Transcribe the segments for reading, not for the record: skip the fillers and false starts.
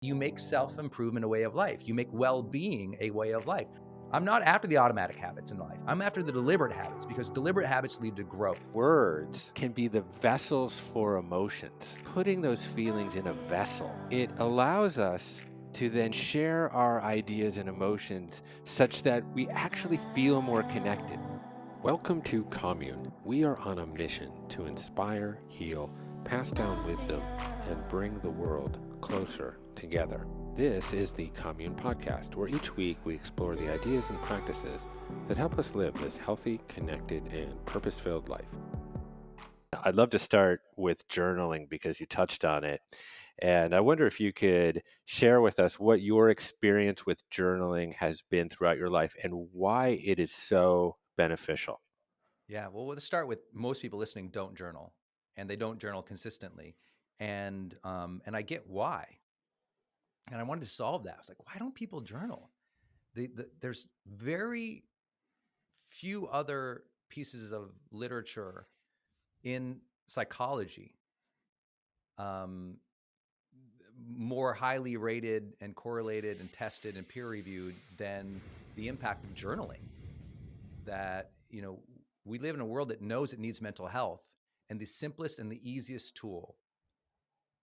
You make self-improvement a way of life. You make well-being a way of life. I'm not after the automatic habits in life. I'm after the deliberate habits, because deliberate habits lead to growth. Words can be the vessels for emotions. Putting those feelings in a vessel, it allows us to then share our ideas and emotions such that we actually feel more connected. Welcome to Commune. We are on a mission to inspire, heal, pass down wisdom, and bring the world closer together. This is the Commune podcast, where each week we explore the ideas and practices that help us live this healthy, connected, and purpose-filled life. I'd love to start with journaling because you touched on it. And I wonder if you could share with us what your experience with journaling has been throughout your life and why it is so beneficial. Yeah, well, let's start with most people listening don't journal, and they don't journal consistently. And I get why. And I wanted to solve that. I was like, why don't people journal? There's very few other pieces of literature in psychology um, more highly rated and correlated and tested and peer reviewed than the impact of journaling. That, we live in a world that knows it needs mental health, and the simplest and the easiest tool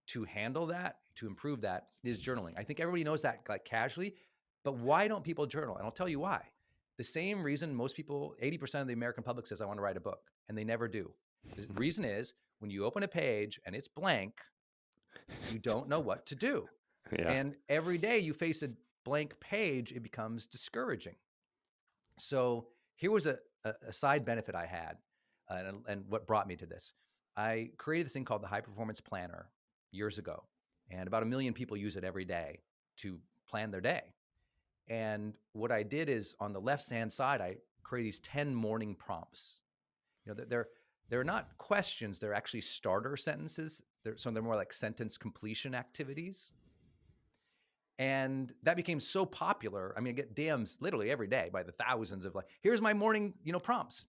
to handle that, to improve that, is journaling. I think everybody knows that, like, casually, but why don't people journal? And I'll tell you why. The same reason most people, 80% of the American public, says, I want to write a book, and they never do. The reason is, when you open a page and it's blank, you don't know what to do. Yeah. And every day you face a blank page, it becomes discouraging. So here was a side benefit I had, and what brought me to this. I created this thing called the High Performance Planner years ago, and about 1 million people use it every day to plan their day. And what I did is, on the left-hand side, I created these 10 morning prompts. They're not questions; they're actually starter sentences. So they're more like sentence completion activities. And that became so popular. I mean, I get DMs literally every day by the thousands of, like, here's my morning, prompts.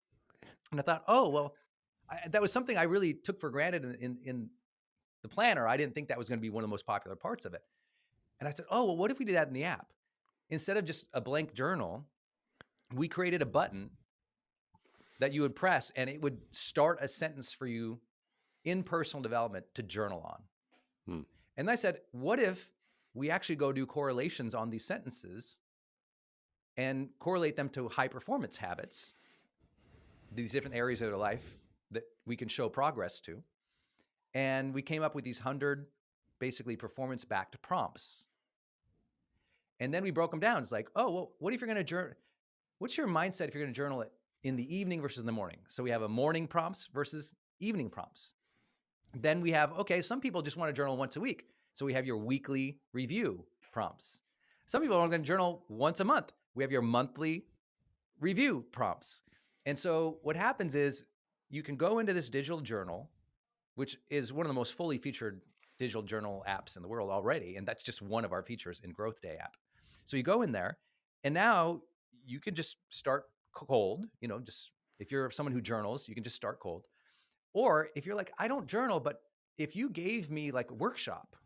And I thought, oh, well, that was something I really took for granted in the planner. I didn't think that was going to be one of the most popular parts of it. And I said, oh, well, what if we do that in the app? Instead of just a blank journal, we created a button that you would press, and it would start a sentence for you in personal development to journal on. Hmm. And I said, what if we actually go do correlations on these sentences and correlate them to high performance habits, these different areas of their life that we can show progress to? And we came up with these 100 basically performance backed prompts. And then we broke them down. It's like, oh, well, what if you're going to journal? What's your mindset if you're going to journal it in the evening versus in the morning? So we have a morning prompts versus evening prompts. Then we have, okay, some people just want to journal once a week. So we have your weekly review prompts. Some people are going to journal once a month. We have your monthly review prompts. And so what happens is, you can go into this digital journal, which is one of the most fully featured digital journal apps in the world already. And that's just one of our features in Growth Day app. So you go in there, and now you can just start cold, just, if you're someone who journals, you can just start cold. Or if you're like, I don't journal, but if you gave me like a workshop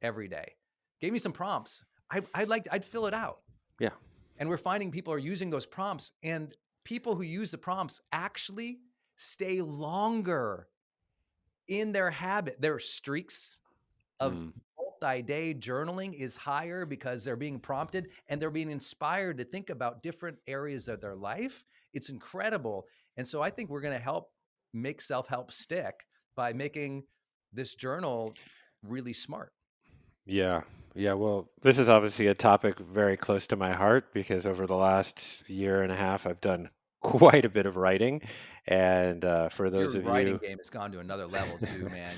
every day, gave me some prompts, I'd fill it out. Yeah. And we're finding people are using those prompts, and people who use the prompts actually stay longer in their habit. Their streaks of Hmm. multi-day journaling is higher because they're being prompted and they're being inspired to think about different areas of their life. It's incredible. And so I think we're going to help make self-help stick by making this journal really smart. Yeah. Yeah. Well, this is obviously a topic very close to my heart because over the last year and a half, I've done quite a bit of writing. And for those Your of writing you, game has gone to another level too, man.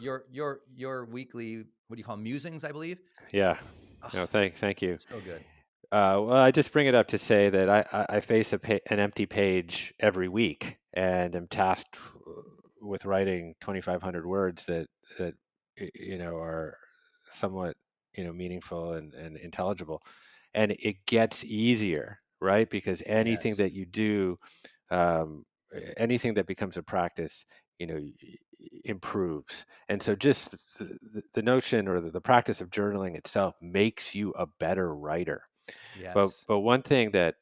Your weekly, what do you call 'em, musings, I believe? yeah, Oh, no, thank you. so good. Well, I just bring it up to say that I face an empty page every week and am tasked with writing 2,500 words that are somewhat meaningful and intelligible, and it gets easier, right? Because anything Yes. that you do, um, anything that becomes a practice, you know, improves. And so just the notion or the practice of journaling itself makes you a better writer. Yes. But one thing that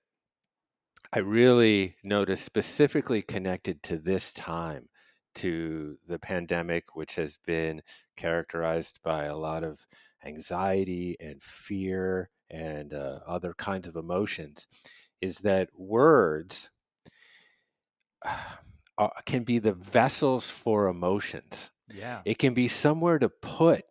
I really noticed specifically connected to this time, to the pandemic, which has been characterized by a lot of anxiety and fear and other kinds of emotions, is that words can be the vessels for emotions. Yeah. It can be somewhere to put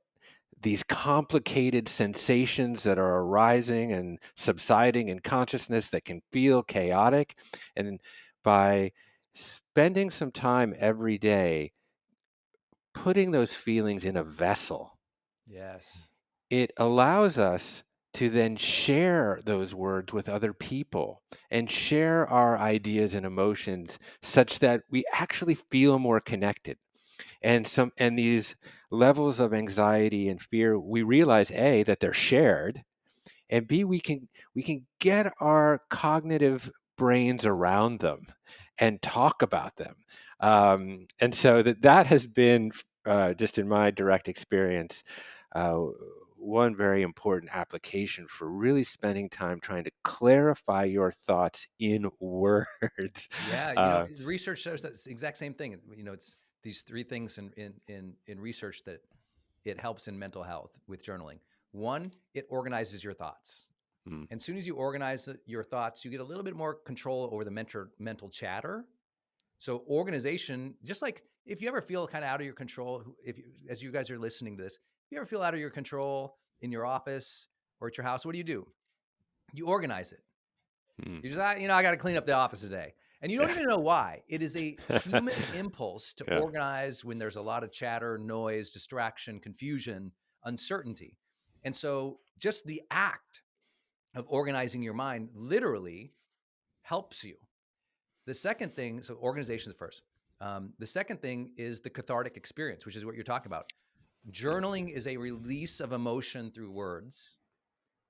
these complicated sensations that are arising and subsiding in consciousness that can feel chaotic. And by spending some time every day putting those feelings in a vessel, Yes. it allows us to then share those words with other people and share our ideas and emotions such that we actually feel more connected. And these levels of anxiety and fear, we realize A, that they're shared, and B, we can get our cognitive brains around them and talk about them. And so that has been, just in my direct experience, uh, one very important application for really spending time trying to clarify your thoughts in words. Yeah, Uh, the research shows that it's the exact same thing. It's these three things in research that it helps in mental health with journaling. One, it organizes your thoughts. mm, And as soon as you organize your thoughts, you get a little bit more control over the mental chatter. So organization, just like if you ever feel kind of out of your control, if you, as you guys are listening to this, if you ever feel out of your control in your office or at your house, what do? You organize it. mm, You just, I got to clean up the office today. And you don't yeah. even know why. It is a human impulse to Yeah. organize when there's a lot of chatter, noise, distraction, confusion, uncertainty. And so just the act of organizing your mind literally helps you. The second thing, so organization is the first. The second thing is the cathartic experience, which is what you're talking about. Mm, Journaling is a release of emotion through words,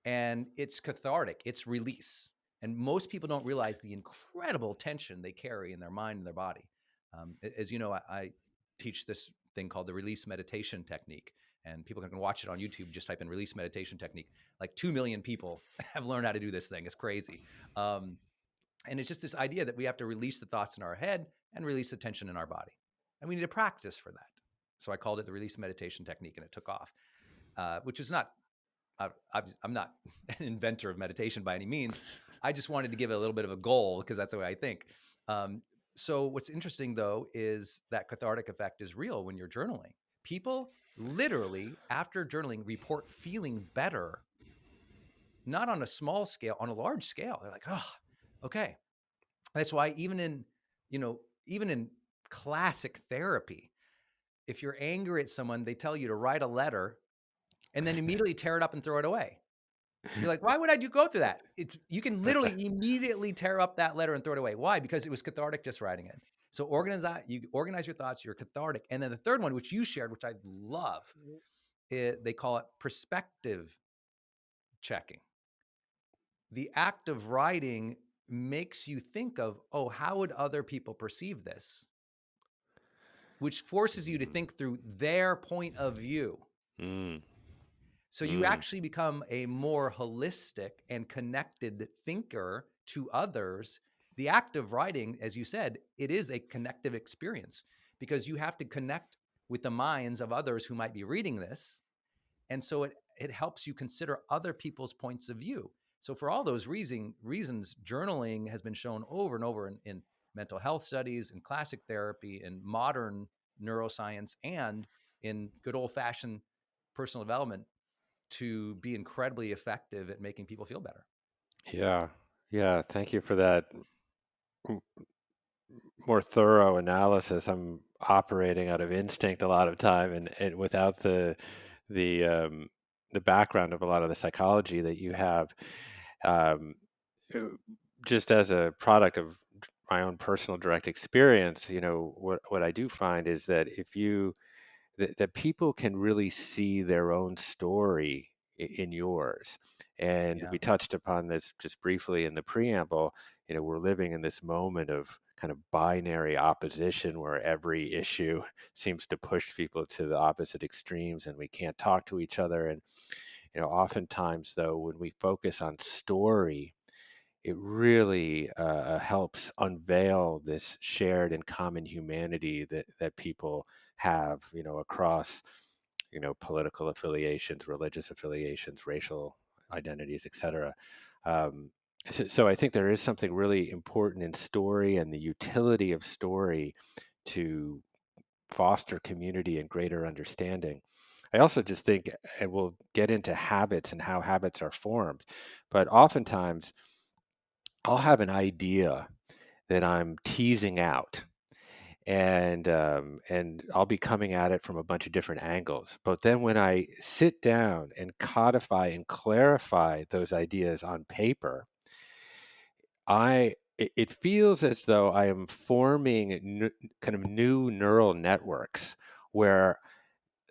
and it's cathartic, it's release. And most people don't realize the incredible tension they carry in their mind and their body. As you know, I teach this thing called the release meditation technique, and people can watch it on YouTube. Just type in release meditation technique. Like 2 million people have learned how to do this thing. It's crazy. And it's just this idea that we have to release the thoughts in our head and release the tension in our body. And we need to practice for that. So I called it the release meditation technique, and it took off, which is not, I'm not an inventor of meditation by any means. I just wanted to give it a little bit of a goal because that's the way I think. So what's interesting though is that cathartic effect is real when you're journaling. People literally, after journaling, report feeling better, not on a small scale, on a large scale. They're like, oh, okay. That's why even in classic therapy, if you're angry at someone, they tell you to write a letter and then immediately tear it up and throw it away. You're like, why would I go through that? You can literally immediately tear up that letter and throw it away. Why? Because it was cathartic just writing it. So you organize your thoughts, you're cathartic. And then the third one, which you shared, which I love, they call it perspective checking. The act of writing makes you think of, oh, how would other people perceive this? Which forces you to think through their point of view. mm, So you mm. actually become a more holistic and connected thinker to others. The act of writing, as you said, it is a connective experience because you have to connect with the minds of others who might be reading this. And so it helps you consider other people's points of view. So for all those reasons, journaling has been shown over and over in mental health studies, in classic therapy, in modern neuroscience, and in good old-fashioned personal development to be incredibly effective at making people feel better. Yeah. Yeah. Thank you for that more thorough analysis. I'm operating out of instinct a lot of time, and without the the background of a lot of the psychology that you have. Um, uh, just as a product of my own personal direct experience, what I do find is that if you that people can really see their own story in yours. And Yeah. we touched upon this just briefly in the preamble. We're living in this moment of kind of binary opposition where every issue seems to push people to the opposite extremes and we can't talk to each other. And oftentimes, though, when we focus on story, it really helps unveil this shared and common humanity that people have, across, political affiliations, religious affiliations, racial identities, etc. Um, so I think there is something really important in story and the utility of story to foster community and greater understanding. I also just think, and we'll get into habits and how habits are formed, but oftentimes I'll have an idea that I'm teasing out, and I'll be coming at it from a bunch of different angles. But then when I sit down and codify and clarify those ideas on paper, it feels as though I am forming kind of new neural networks where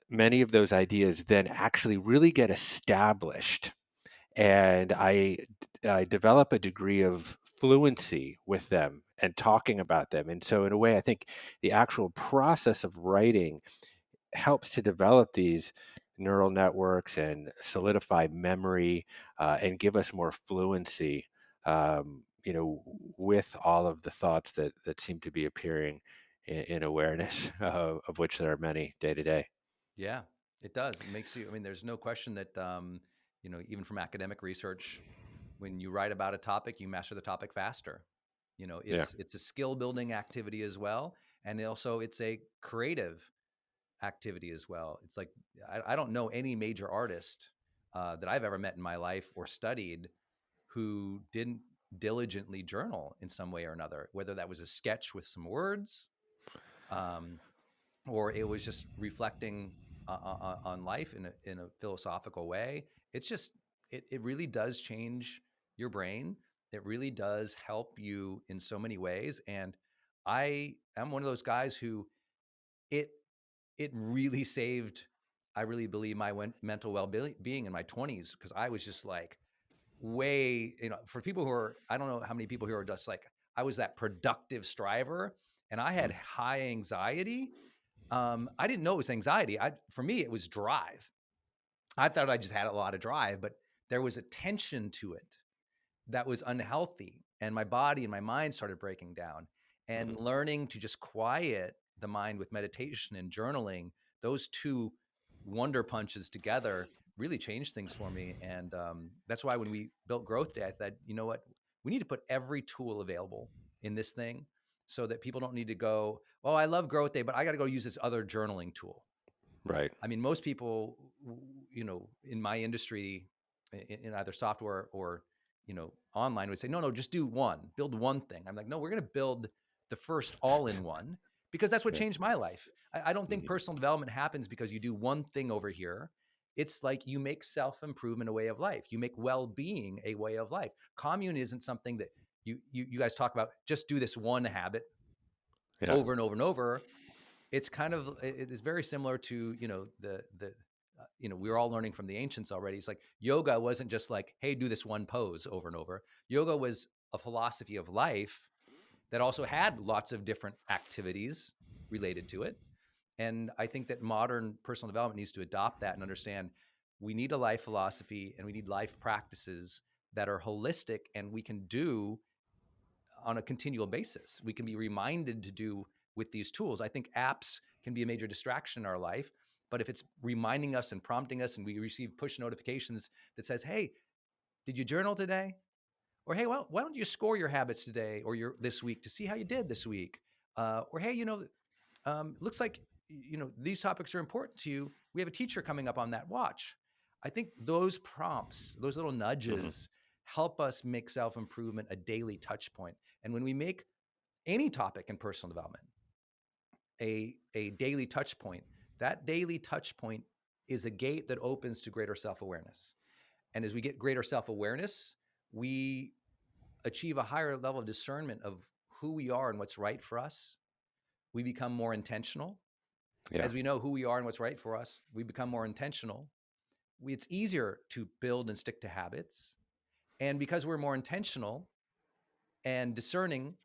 many of those ideas then actually really get established, Yes. and I develop a degree of fluency with them and talking about them. And so, in a way, I think the actual process of writing helps to develop these neural networks and solidify memory, and give us more fluency, with all of the thoughts that seem to be appearing in awareness, of which there are many day to day. Yeah, it does. It makes you, I mean, there's no question that, even from academic research, when you write about a topic, you master the topic faster. Yeah. It's a skill building activity as well. And also it's a creative activity as well. It's like, I don't know any major artist that I've ever met in my life or studied who didn't diligently journal in some way or another, whether that was a sketch with some words, um, or it was just reflecting on life in a philosophical way. It's just, it really does change your brain. It really does help you in so many ways. And I am one of those guys who it it really saved, I really believe, my mental well-being in my 20s, because I was just like, way, for people who are, I don't know how many people here are just like, I was that productive striver and I had Mm. high anxiety. I didn't know it was anxiety. For me, it was drive. I thought I just had a lot of drive, but there was a tension to it that was unhealthy. And my body and my mind started breaking down. And Mhm. learning to just quiet the mind with meditation and journaling, those two wonder punches together really changed things for me. And that's why when we built Growth Day, I thought, you know what? We need to put every tool available in this thing so that people don't need to go, oh, I love Growth Day, but I got to go use this other journaling tool. Right. I mean, most people, in my industry, in either software or, online, would say, no, no, just do one, build one thing. I'm like, no, we're going to build the first all-in-one, because that's what Yeah. changed my life. I don't think Mhm. personal development happens because you do one thing over here. It's like you make self-improvement a way of life. You make well-being a way of life. Commune isn't something that you guys talk about. Just do this one habit Yeah. over and over and over. It's kind of, it is very similar to, we were all learning from the ancients already. It's like yoga wasn't just like, hey, do this one pose over and over. Yoga was a philosophy of life that also had lots of different activities related to it. And I think that modern personal development needs to adopt that and understand we need a life philosophy and we need life practices that are holistic and we can do on a continual basis. We can be reminded to do with these tools. I think apps can be a major distraction in our life, but if it's reminding us and prompting us and we receive push notifications that says, hey, did you journal today? Or, hey, well, why don't you score your habits today or your this week to see how you did this week? Or, hey, looks like, these topics are important to you. We have a teacher coming up on that watch. I think those prompts, those little Mhm. nudges help us make self-improvement a daily touch point. And when we make any topic in personal development a daily touch point, that daily touch point is a gate that opens to greater self-awareness. And as we get greater self-awareness, we achieve a higher level of discernment of who we are and what's right for us. We become more intentional. Yeah. As we know who we are and what's right for us, we become more intentional. it's easier to build and stick to habits. And because we're more intentional and discerning,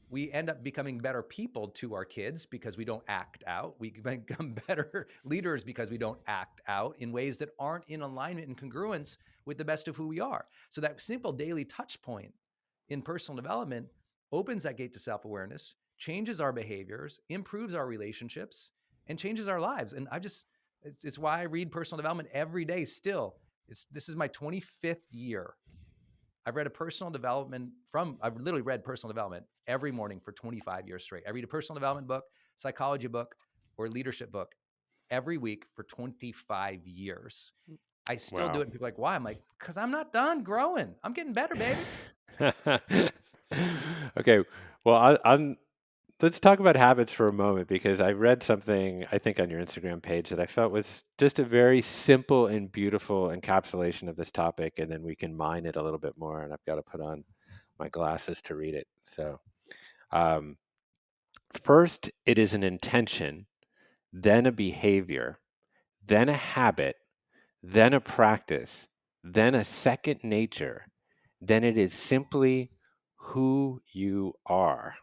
we end up becoming better people to our kids because we don't act out. We become better leaders because we don't act out in ways that aren't in alignment and congruence with the best of who we are. So that simple daily touch point in personal development opens that gate to self-awareness, changes our behaviors, improves our relationships, and changes our lives. And it's why I read personal development every day still. This is my 25th year. I've literally read personal development every morning for 25 years straight. I read a personal development book, psychology book, or leadership book every week for 25 years. I still do Wow. it. And people are like, why? I'm like, because I'm not done growing. I'm getting better, baby. Okay. Well, let's talk about habits for a moment because I read something, I think, on your Instagram page that I felt was just a very simple and beautiful encapsulation of this topic. And then we can mine it a little bit more. And I've got to put on my glasses to read it. So, um, first, it is an intention, then a behavior, then a habit, then a practice, then a second nature, then it is simply who you are.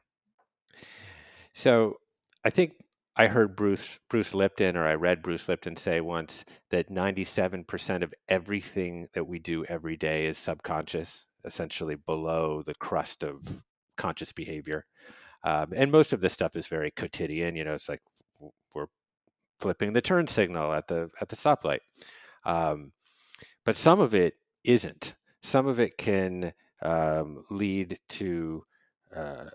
So I think I heard Bruce Lipton, or I read Bruce Lipton say once that 97% of everything that we do every day is subconscious, essentially below the crust of conscious behavior. And most of this stuff is very quotidian. It's like we're flipping the turn signal at the stoplight. Um, but some of it isn't. Some of it can lead to uh,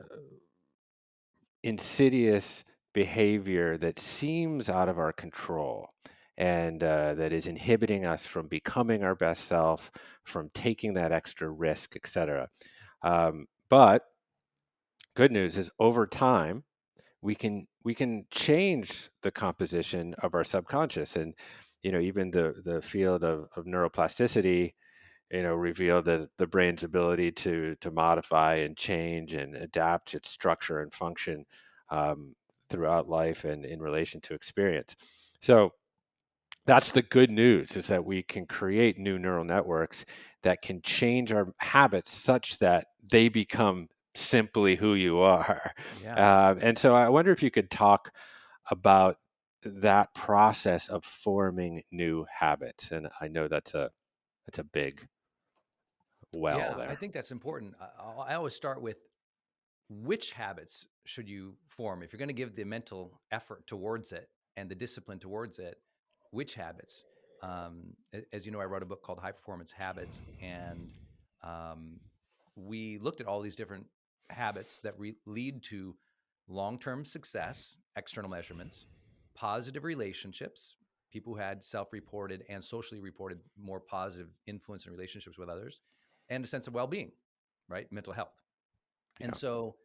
insidious behavior that seems out of our control and that is inhibiting us from becoming our best self, from taking that extra risk, etc. But good news is over time, we can change the composition of our subconscious. And even the field of neuroplasticity revealed that the brain's ability to modify and change and adapt its structure and function um, throughout life and in relation to experience. So that's the good news, is that we can create new neural networks that can change our habits such that they become simply who you are. Yeah. And so I wonder if you could talk about that process of forming new habits. And I know that's a big well Yeah. I there. think that's important. I always start with which habits should you form? If you're going to give the mental effort towards it and the discipline towards it, which habits? As you know, I wrote a book called High Performance Habits, and um, we looked at all these different habits that lead to long-term success, external measurements, positive relationships, people who had self-reported and socially reported more positive influence in relationships with others, and a sense of well-being, right? Mental health. And Yeah. so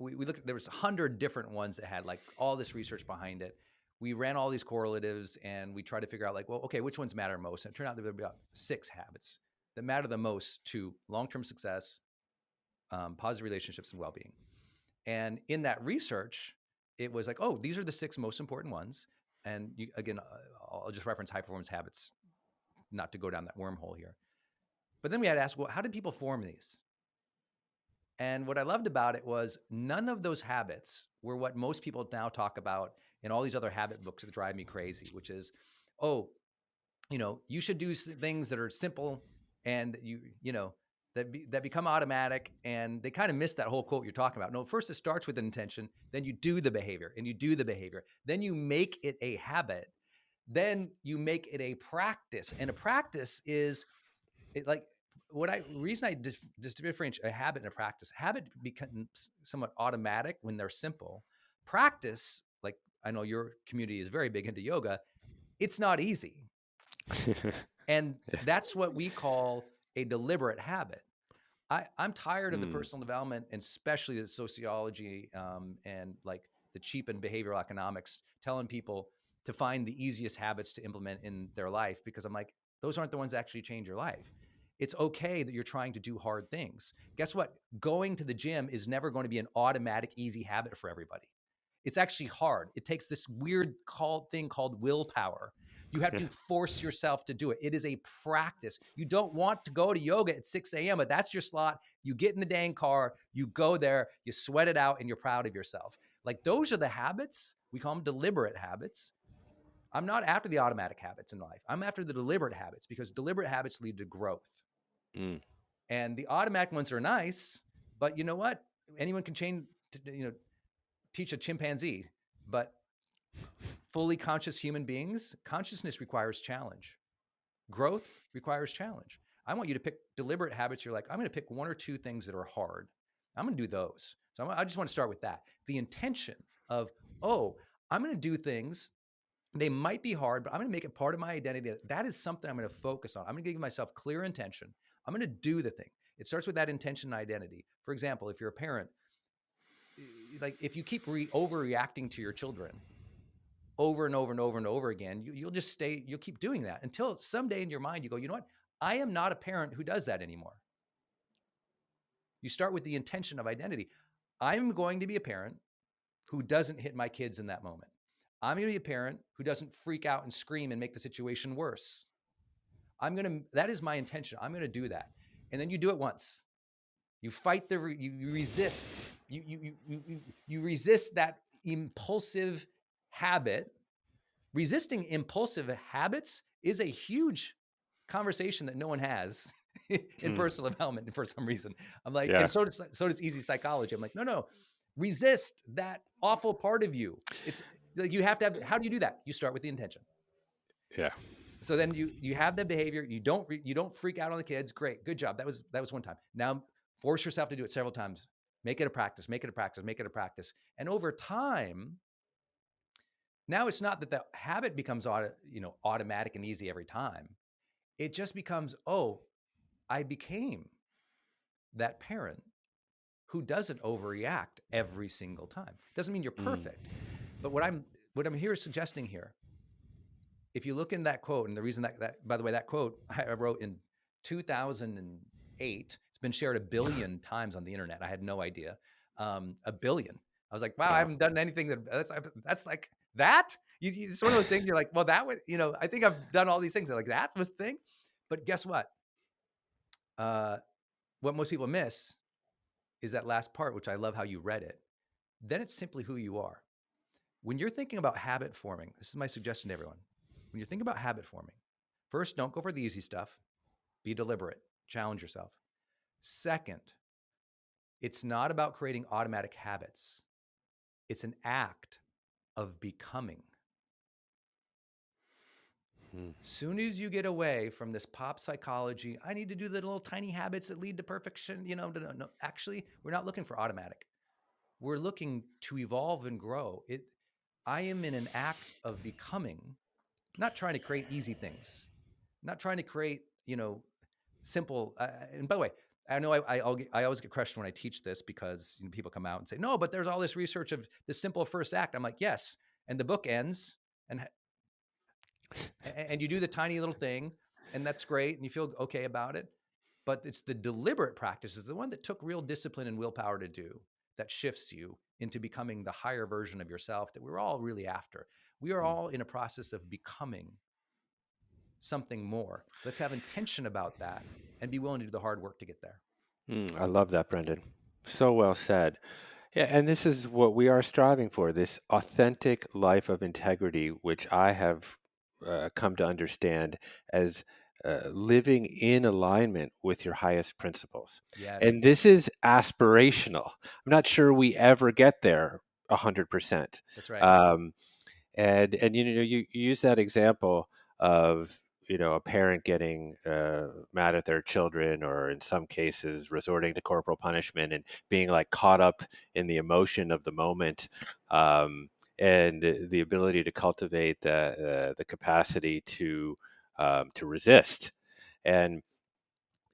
we looked, there was 100 different ones that had like all this research behind it. We ran all these correlatives and we tried to figure out like, well, okay, which ones matter most? And it turned out there were about 6 habits that matter the most to long-term success, positive relationships, and well-being. And in that research, it was like, oh, these are the 6 most important ones. And again, I'll just reference high performance habits, not to go down that wormhole here. But then we had to ask, well, how did people form these? And what I loved about it was none of those habits were what most people now talk about in all these other habit books that drive me crazy, which is, oh, you should do things that are simple and that become automatic. And they kind of miss that whole quote you're talking about. No, first it starts with an intention, then you do the behavior and you do the behavior. Then you make it a habit. Then you make it a practice. And a practice is like reason I just differentiate a habit and a practice. Habit becomes somewhat automatic when they're simple. Practice, like I know your community is very big into yoga, it's not easy. And that's what we call a deliberate habit. I'm tired of the Mm, personal development, and especially the sociology and like the cheapened behavioral economics telling people to find the easiest habits to implement in their life, because I'm like, those aren't the ones that actually change your life. It's okay that you're trying to do hard things. Guess what? Going to the gym is never going to be an automatic, easy habit for everybody. It's actually hard. It takes this weird thing called willpower You have to force yourself to do it. It is a practice. You don't want to go to yoga at 6 a.m., but that's your slot. You get in the dang car, you go there, you sweat it out, and you're proud of yourself. Like, those are the habits. We call them deliberate habits. I'm not after the automatic habits in life. I'm after the deliberate habits, because deliberate habits lead to growth. Mm. And the automatic ones are nice, but you know what? Anyone can teach a chimpanzee, but fully conscious human beings, consciousness requires challenge. Growth requires challenge. I want you to pick deliberate habits. You're like, I'm going to pick 1 or 2 things that are hard. I'm going to do those. So I just want to start with that. The intention of, oh, I'm going to do things. They might be hard, but I'm going to make it part of my identity. That is something I'm going to focus on. I'm going to give myself clear intention. I'm going to do the thing. It starts with that intention and identity. For example, if you're a parent, like, if you keep overreacting to your children over and over and over and over again, you'll keep doing that until someday in your mind you go, you know what? I am not a parent who does that anymore. You start with the intention of identity. I'm going to be a parent who doesn't hit my kids in that moment. I'm going to be a parent who doesn't freak out and scream and make the situation worse. That is my intention. I'm going to do that. And then you do it once. You fight you resist. You resist that impulsive habit. Resisting impulsive habits is a huge conversation that no one has in personal development for some reason. I'm like, and so does easy psychology. I'm like, no, resist that awful part of you. It's like, you have to have, how do you do that? You start with the intention. Yeah. So then you have the behavior. You don't freak out on the kids. Great. Good job. That was one time. Now force yourself to do it several times. Make it a practice, make it a practice, make it a practice. And over time, now it's not that the habit becomes automatic and easy every time. It just becomes, oh, I became that parent who doesn't overreact every single time. Doesn't mean you're perfect. But what I'm here suggesting here, if you look in that quote, and the reason that by the way, that quote I wrote in 2008, it's been shared 1 billion times on the internet. I had no idea. 1 billion. I was like, wow, I haven't done anything that's like that. It's one of those things you're like, well, that was, I think I've done all these things. Like, that was the thing. But guess what? What most people miss is that last part, which I love how you read it. Then it's simply who you are. When you're thinking about habit forming, this is my suggestion to everyone. When you're thinking about habit forming, first, don't go for the easy stuff. Be deliberate. Challenge yourself. Second, it's not about creating automatic habits. It's an act of becoming. Soon as you get away from this pop psychology, I need to do the little tiny habits that lead to perfection. No, actually, we're not looking for automatic. We're looking to evolve and grow. I am in an act of becoming, not trying to create easy things, not trying to create, simple. And by the way, I know I always get crushed when I teach this, because people come out and say, no, but there's all this research of the simple first act. I'm like, yes. And the book ends, and you do the tiny little thing, and that's great, and you feel okay about it. But it's the deliberate practices, the one that took real discipline and willpower to do, that shifts you into becoming the higher version of yourself that we're all really after. We are all in a process of becoming something more. Let's have intention about that and be willing to do the hard work to get there. I love that, Brendon. So well said. Yeah, and this is what we are striving for, this authentic life of integrity, which I have come to understand as living in alignment with your highest principles. Yes. And this is aspirational. I'm not sure we ever get there 100%. That's right. And you use that example of a parent getting mad at their children, or in some cases resorting to corporal punishment and being like caught up in the emotion of the moment, and the ability to cultivate the capacity to resist. And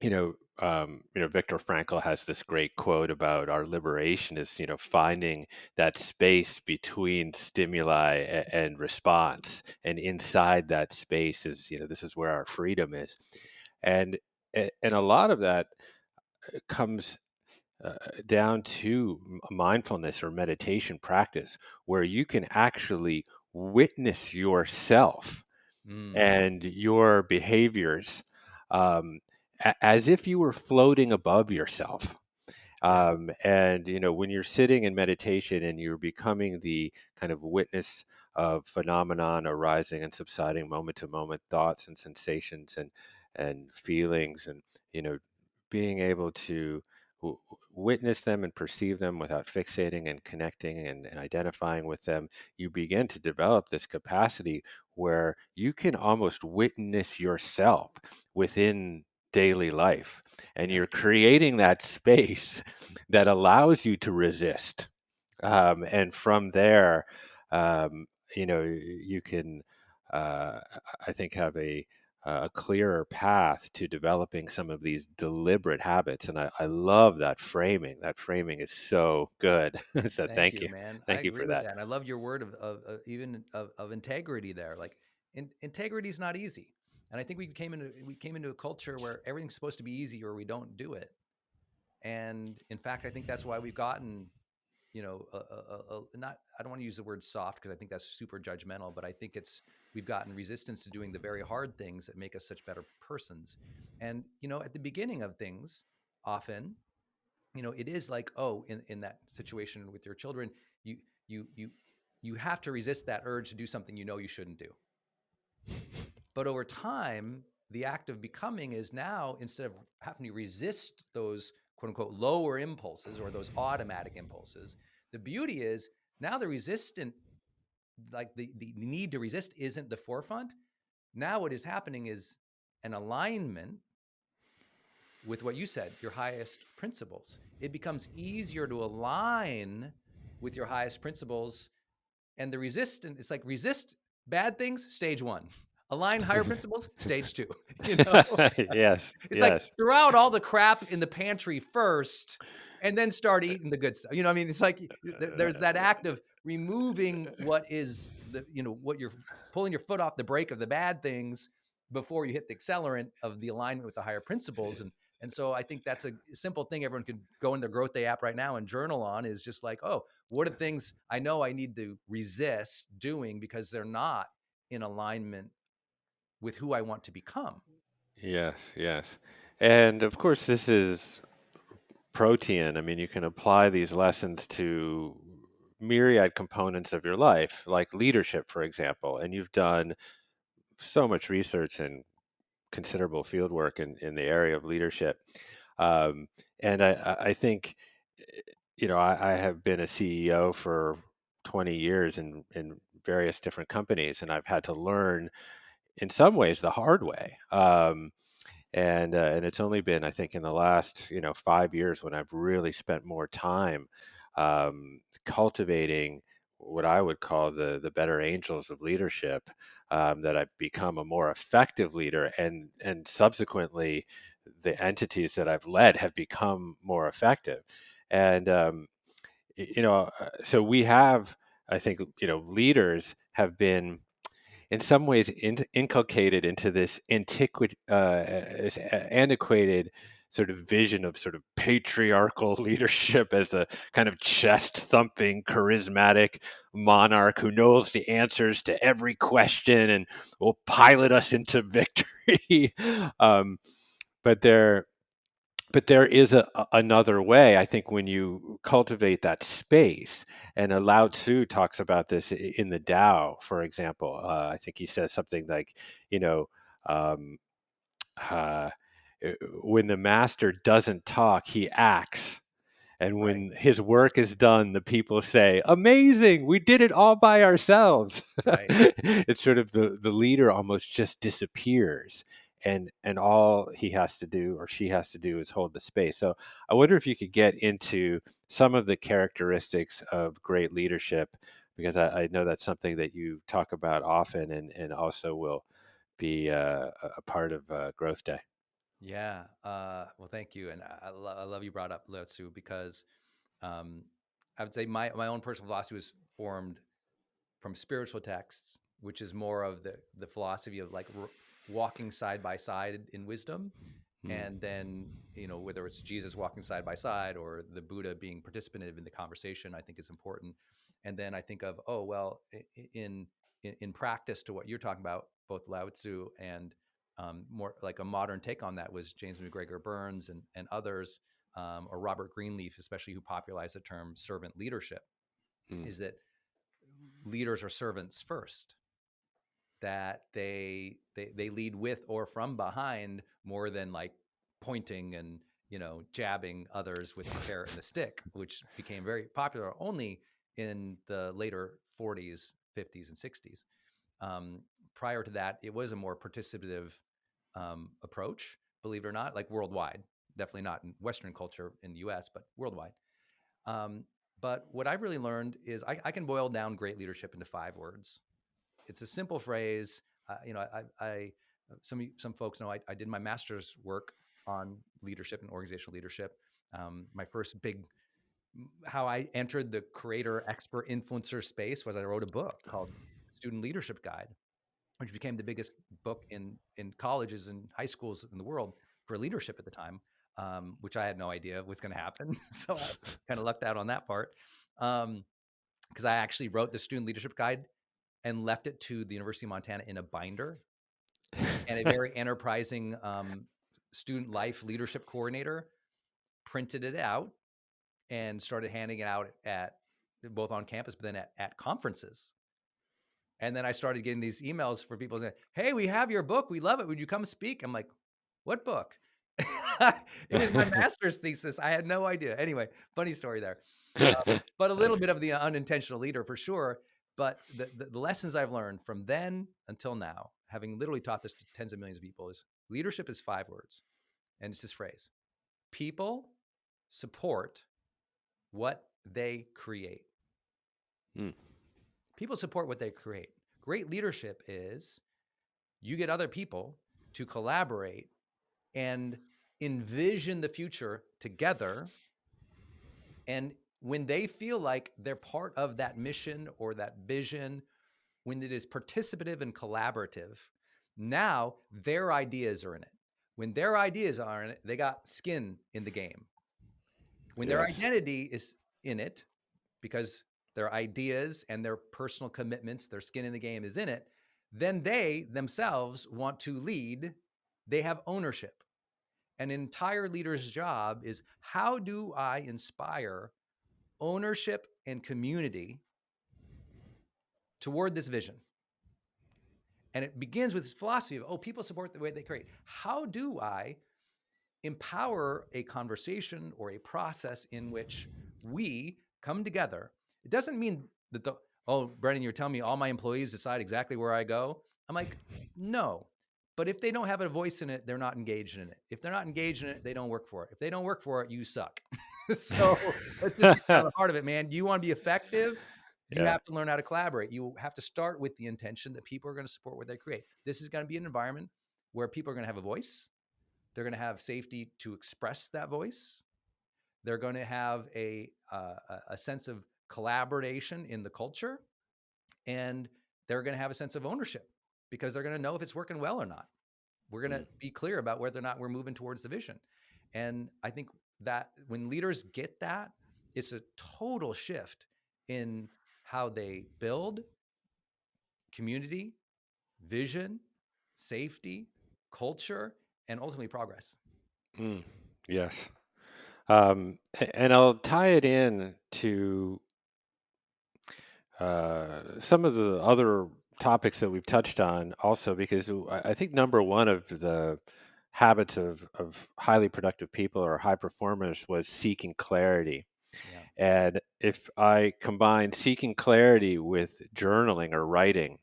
Viktor Frankl has this great quote about our liberation is, finding that space between stimuli and response, and inside that space is, this is where our freedom is, and a lot of that comes down to mindfulness or meditation practice, where you can actually witness yourself Mm. and your behaviors um, as if you were floating above yourself. Yeah. And when you're sitting in meditation and you're becoming the kind of witness of phenomenon arising and subsiding, moment to moment thoughts and sensations and feelings, and being able to witness them and perceive them without fixating and connecting and identifying with them, you begin to develop this capacity where you can almost witness yourself within daily life, and Yeah. you're creating that space that allows you to resist. And from there, you can, uh, I think, have a clearer path to developing some of these deliberate habits. And I love that framing. That framing is so good. So Thank thank you, you. man. I Thank you agree for with that. that. And I love your word of even of integrity there. Like integrity is not easy. And I think we came into a culture where everything's supposed to be easy or we don't do it. And in fact, I think that's why we've gotten, not, I don't want to use the word soft because I think that's super judgmental, but I think we've gotten resistance to doing the very hard things that make us such better persons. And, at the beginning of things, often, it is like, oh, in that situation with your children, you, you, you, you have to resist that urge to do something you shouldn't do. But over time, the act of becoming is now, instead of having to resist those quote unquote lower impulses or those automatic impulses, the beauty is now the resistant, like the need to resist isn't the forefront. Now what is happening is an alignment with what you said, your highest principles. It becomes easier to align with your highest principles, and the resistance, it's like resist bad things, stage one. Align higher principles, stage two. You know, Yes, it's like yes. throw out all the crap in the pantry first, and then start eating the good stuff. You know what I mean? It's like there's that act of removing what is what you're pulling your foot off the brake of the bad things before you hit the accelerant of the alignment with the higher principles. And so I think that's a simple thing everyone could go in their Growth Day app right now and journal on, is just like, oh, what are things I know I need to resist doing because they're not in alignment with who I want to become. Yes, yes. And of course, this is protean. I mean, you can apply these lessons to myriad components of your life, like leadership, for example. And you've done so much research and considerable field work in the area of leadership. Um, and I think, I have been a CEO for 20 years in various different companies, and I've had to learn in some ways the hard way. And it's only been, I think, in the last 5 years when I've really spent more time cultivating what I would call the better angels of leadership, that I've become a more effective leader, and subsequently the entities that I've led have become more effective. And so we have, I think, leaders have been in some ways inculcated into this antiquated sort of vision of sort of patriarchal leadership as a kind of chest thumping, charismatic monarch who knows the answers to every question and will pilot us into victory. um, but there but there is another way. I think when you cultivate that space, and Lao Tzu talks about this in the Tao, for example. I think he says something like, you know, um, uh, when the master doesn't talk, he acts. And Right. when his work is done, the people say, "Amazing! We did it all by ourselves." Right. It's sort of the leader almost just disappears, and all he has to do or she has to do is hold the space. So I wonder if you could get into some of the characteristics of great leadership, because I know that's something that you talk about often, and also will be a part of Growth Day. Yeah. Well, thank you. And I love you brought up Lao Tzu because um, I would say my own personal philosophy was formed from spiritual texts, which is more of the philosophy of like walking side by side in wisdom. Mm. And then, whether it's Jesus walking side by side or the Buddha being participative in the conversation, I think is important. And then I think of, oh, well, in practice to what you're talking about, both Lao Tzu and more like a modern take on that was James McGregor Burns and others, or Robert Greenleaf, especially, who popularized the term servant leadership, Mm. is that leaders are servants first, that they lead with or from behind more than like pointing and jabbing others with the carrot and the stick, which became very popular only in the later 40s, 50s, and 60s. Prior to that, it was a more participative approach, believe it or not, like worldwide. Definitely not in Western culture in the US, but worldwide. But what I've really learned is I can boil down great leadership into 5 words. It's a simple phrase. Some folks know I did my master's work on leadership and organizational leadership. My first big, how I entered the creator, expert, influencer space was I wrote a book called Student Leadership Guide, which became the biggest book in colleges and high schools in the world for leadership at the time, which I had no idea was going to happen. So I kind of lucked out on that part, because I actually wrote the Student Leadership Guide and left it to the University of Montana in a binder. And a very enterprising student life leadership coordinator printed it out and started handing it out at both on campus, but then at conferences. And then I started getting these emails for people saying, "Hey, we have your book. We love it. Would you come speak?" I'm like, "What book?" It was my master's thesis. I had no idea. Anyway, funny story there. But a little bit of the unintentional leader for sure. But the lessons I've learned from then until now, having literally taught this to tens of millions of people, is leadership is 5 words. And it's this phrase: people support what they create. Mm. People support what they create. Great leadership is you get other people to collaborate and envision the future together. And when they feel like they're part of that mission or that vision, when it is participative and collaborative, now their ideas are in it. When their ideas are in it, they got skin in the game. When their Yes. identity is in it, because their ideas and their personal commitments, their skin in the game is in it, then they themselves want to lead. They have ownership. An entire leader's job is, how do I inspire ownership and community toward this vision? And it begins with this philosophy of, people support the way they create. How do I empower a conversation or a process in which we come together? It doesn't mean that Brendon, you're telling me all my employees decide exactly where I go. I'm like, no. But if they don't have a voice in it, they're not engaged in it. If they're not engaged in it, they don't work for it. If they don't work for it, you suck. So let's just get to the heart of it, man. Do you want to be effective? You Yeah. have to learn how to collaborate. You have to start with the intention that people are going to support what they create. This is going to be an environment where people are going to have a voice. They're going to have safety to express that voice. They're going to have a sense of collaboration in the culture, and they're going to have a sense of ownership because they're going to know if it's working well or not. We're going to be clear about whether or not we're moving towards the vision. And I think that when leaders get that, it's a total shift in how they build community, vision, safety, culture, and ultimately progress. Yes. And I'll tie it in to some of the other topics that we've touched on also, because I think number one of the habits of highly productive people or high performers was seeking clarity. Yeah. And if I combine seeking clarity with journaling or writing,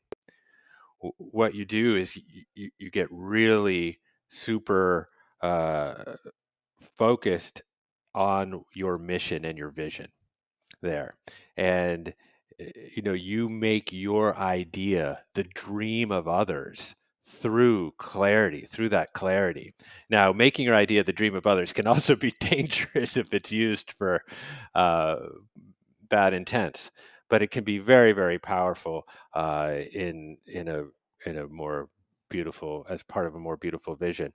what you do is you get really super focused on your mission and your vision there. And you make your idea the dream of others through that clarity. Now, making your idea the dream of others can also be dangerous if it's used for bad intents, but it can be very, very powerful in a more beautiful, as part of a more beautiful vision.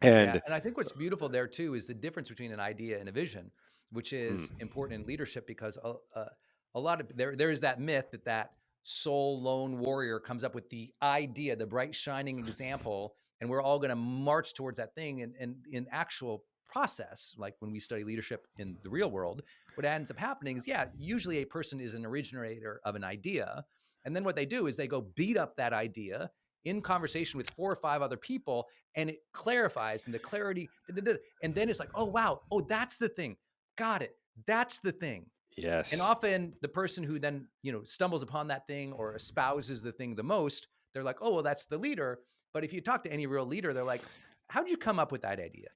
Yeah, And and I think what's beautiful there too is the difference between an idea and a vision, which is important in leadership, because a lot of there is that myth that sole lone warrior comes up with the idea, the bright shining example, and we're all going to march towards that thing. And in actual process, like when we study leadership in the real world, what ends up happening is, yeah, usually a person is an originator of an idea. And then what they do is they go beat up that idea in conversation with 4 or 5 other people, and it clarifies, and the clarity, and then it's like, oh, wow, oh, that's the thing. Got it. That's the thing. And Yes. often the person who then, stumbles upon that thing or espouses the thing the most, they're like, oh, well, that's the leader. But if you talk to any real leader, they're like, how'd you come up with that idea?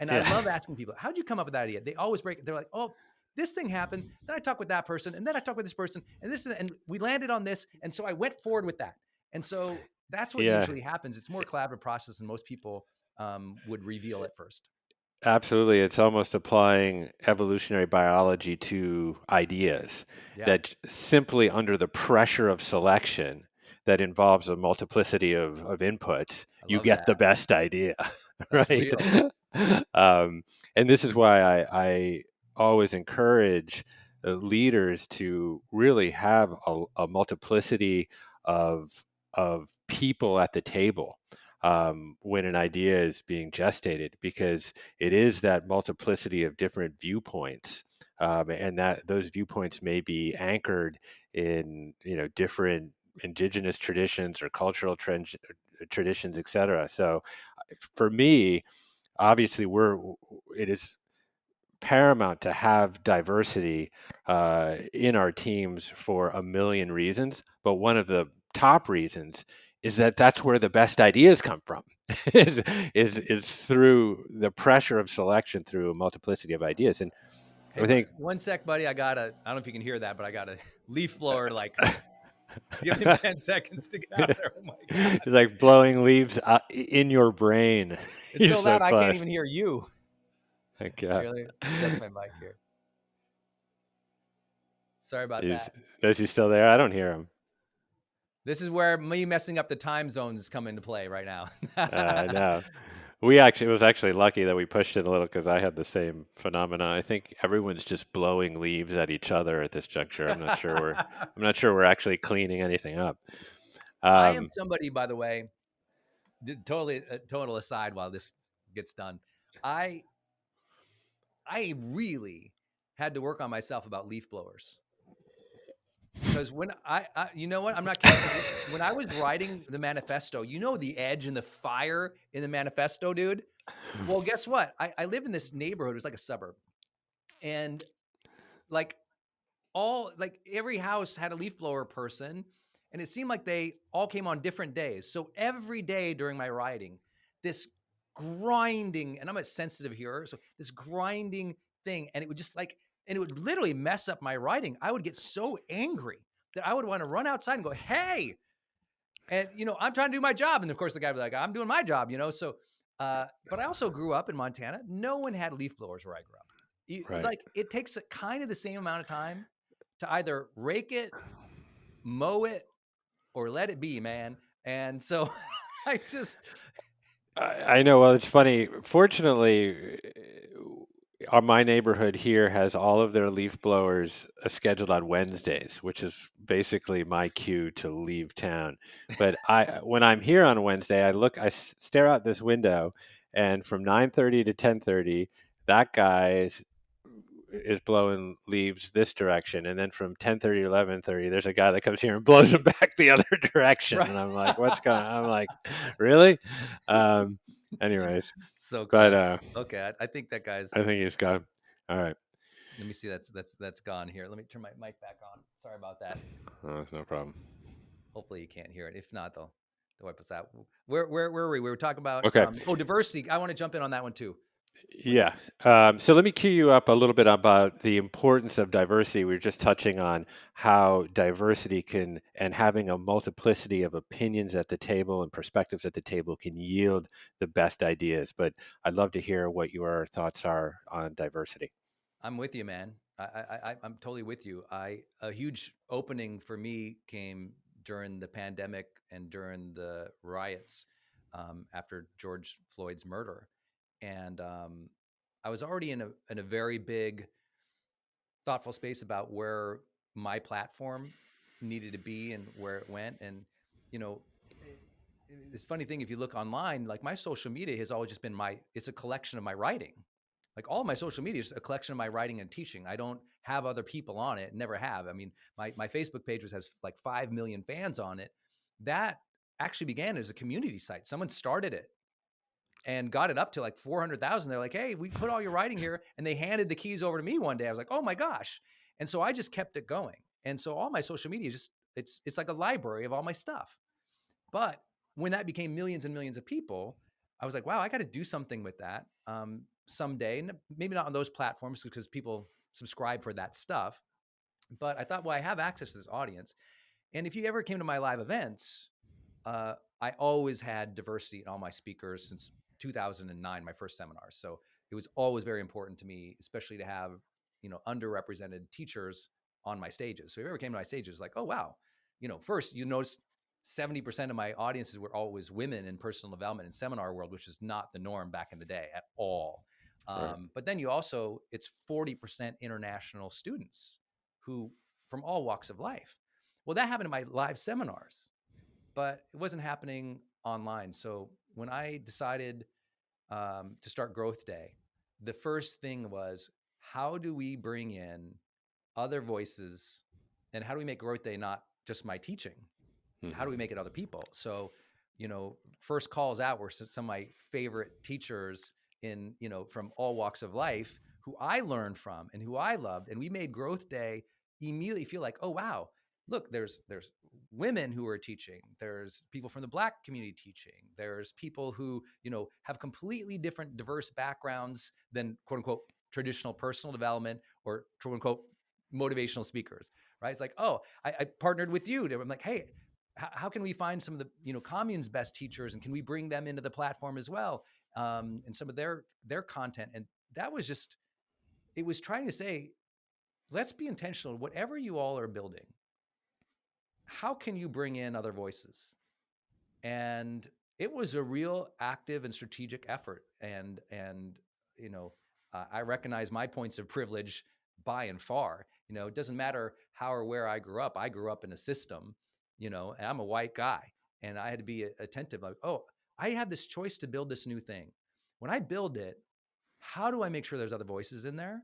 And I Yeah. love asking people, how'd you come up with that idea? They always break it. They're like, oh, this thing happened. Then I talked with that person, and then I talked with this person, and this, and we landed on this. And so I went forward with that. And so that's what Yeah. usually happens. It's more collaborative process than most people would reveal at first. Absolutely. It's almost applying evolutionary biology to ideas Yeah, that simply under the pressure of selection that involves a multiplicity of inputs, I you love get the that. best idea, That's right? real. And this is why I always encourage leaders to really have a multiplicity of people at the table when an idea is being gestated, because it is that multiplicity of different viewpoints, and that those viewpoints may be anchored in different indigenous traditions or cultural traditions, etc. So, for me, obviously, it is paramount to have diversity in our teams for a million reasons. But one of the top reasons is that that's where the best ideas come from. is, is through the pressure of selection through a multiplicity of ideas. And Hey, I but think one sec, buddy. I don't know if you can hear that, but I got a leaf blower. Like, give him 10 seconds to get out there. Oh my God. it's like blowing leaves in your brain. It's You're so so loud, I can't close. even hear you. Okay. Here, let me adjust my mic here. Sorry about Is that. is he still there? I don't hear him. This is where me messing up the time zones come into play right now. No. It was actually lucky that we pushed it a little because I had the same phenomena. I think everyone's just blowing leaves at each other at this juncture. I'm not sure we're actually cleaning anything up. I am Um, somebody, by the way, totally, total aside while this gets done. I I really had to work on myself about leaf blowers. Because when you know what, I'm not kidding. Because when I was writing the manifesto, the edge and the fire in the manifesto, dude. Well, guess what? I live in this neighborhood. It's like a suburb, and like every house had a leaf blower person, and it seemed like they all came on different days. So every day during my writing, this grinding, and I'm a sensitive hearer, so this grinding thing, and it would just and it would literally mess up my writing. I would get so angry that I would want to run outside and go, "Hey!" And I'm trying to do my job, and of course the guy would be like, "I'm doing my job," So, but I also grew up in Montana. No one had leaf blowers where I grew up. right. Like it takes kind of the same amount of time to either rake it, mow it, or let it be, man. And so I just I know. Well, it's funny. Fortunately, my neighborhood here has all of their leaf blowers scheduled on Wednesdays, which is basically my cue to leave town. But when I'm here on Wednesday, I stare out this window, and from 9:30 to 10:30, that guy is blowing leaves this direction, and then from 10:30 to 11:30 there's a guy that comes here and blows them back the other direction, right. and I'm like, what's going on? I'm like, really? um Anyways, So but clever. Okay, I think that guy's. I think he's gone. All right. Let me see. That's gone here. Let me turn my mic back on. Sorry about that. Oh, no problem. Hopefully you can't hear it. If not, they'll wipe us out. Where were we? We were talking about Okay. diversity. I want to jump in on that one too. Yeah. So let me cue you up a little bit about the importance of diversity. We were just touching on how diversity can, and having a multiplicity of opinions at the table and perspectives at the table can yield the best ideas. But I'd love to hear what your thoughts are on diversity. I'm with you, man. I'm totally with you. A huge opening for me came during the pandemic and during the riots after George Floyd's murder, and I was already in a very big, thoughtful space about where my platform needed to be and where it went. And, you know, this funny thing, if you look online, like my social media has always just been it's a collection of my writing. Like all of my social media is a collection of my writing and teaching. I don't have other people on it, never have. I mean, my Facebook page has like 5 million fans on it. That actually began as a community site. Someone started it and got it up to like 400,000. They're like, hey, we put all your writing here. And they handed the keys over to me one day. I was like, oh my gosh. And so I just kept it going. And so all my social media it's like a library of all my stuff. But when that became millions and millions of people, I was like, wow, I got to do something with that someday. Maybe not on those platforms because people subscribe for that stuff. But I thought, well, I have access to this audience. And if you ever came to my live events, I always had diversity in all my speakers since 2009, my first seminar. So it was always very important to me, especially to have, underrepresented teachers on my stages. So if you ever came to my stages, like, oh, wow, first you notice 70% of my audiences were always women in personal development and seminar world, which is not the norm back in the day at all. Right. But then it's 40% international students who from all walks of life. Well, that happened in my live seminars, but it wasn't happening online. So when I decided to start Growth Day, the first thing was, how do we bring in other voices, and how do we make Growth Day not just my teaching? How do we make it other people? So, first calls out were some of my favorite teachers from all walks of life who I learned from and who I loved. And we made Growth Day immediately feel like, oh, wow, look, there's women who are teaching. There's people from the Black community teaching. There's people who, have completely different, diverse backgrounds than quote unquote traditional personal development or quote unquote motivational speakers, right? It's like, oh, I partnered with you. I'm like, hey, how can we find some of the Commune's best teachers, and can we bring them into the platform as well, and some of their content? And that was just, it was trying to say, let's be intentional. Whatever you all are building, how can you bring in other voices? And it was a real active and strategic effort. And I recognize my points of privilege by and far. It doesn't matter how or where I grew up. I grew up in a system, and I'm a white guy, and I had to be attentive. Like, oh, I have this choice to build this new thing. When I build it, how do I make sure there's other voices in there?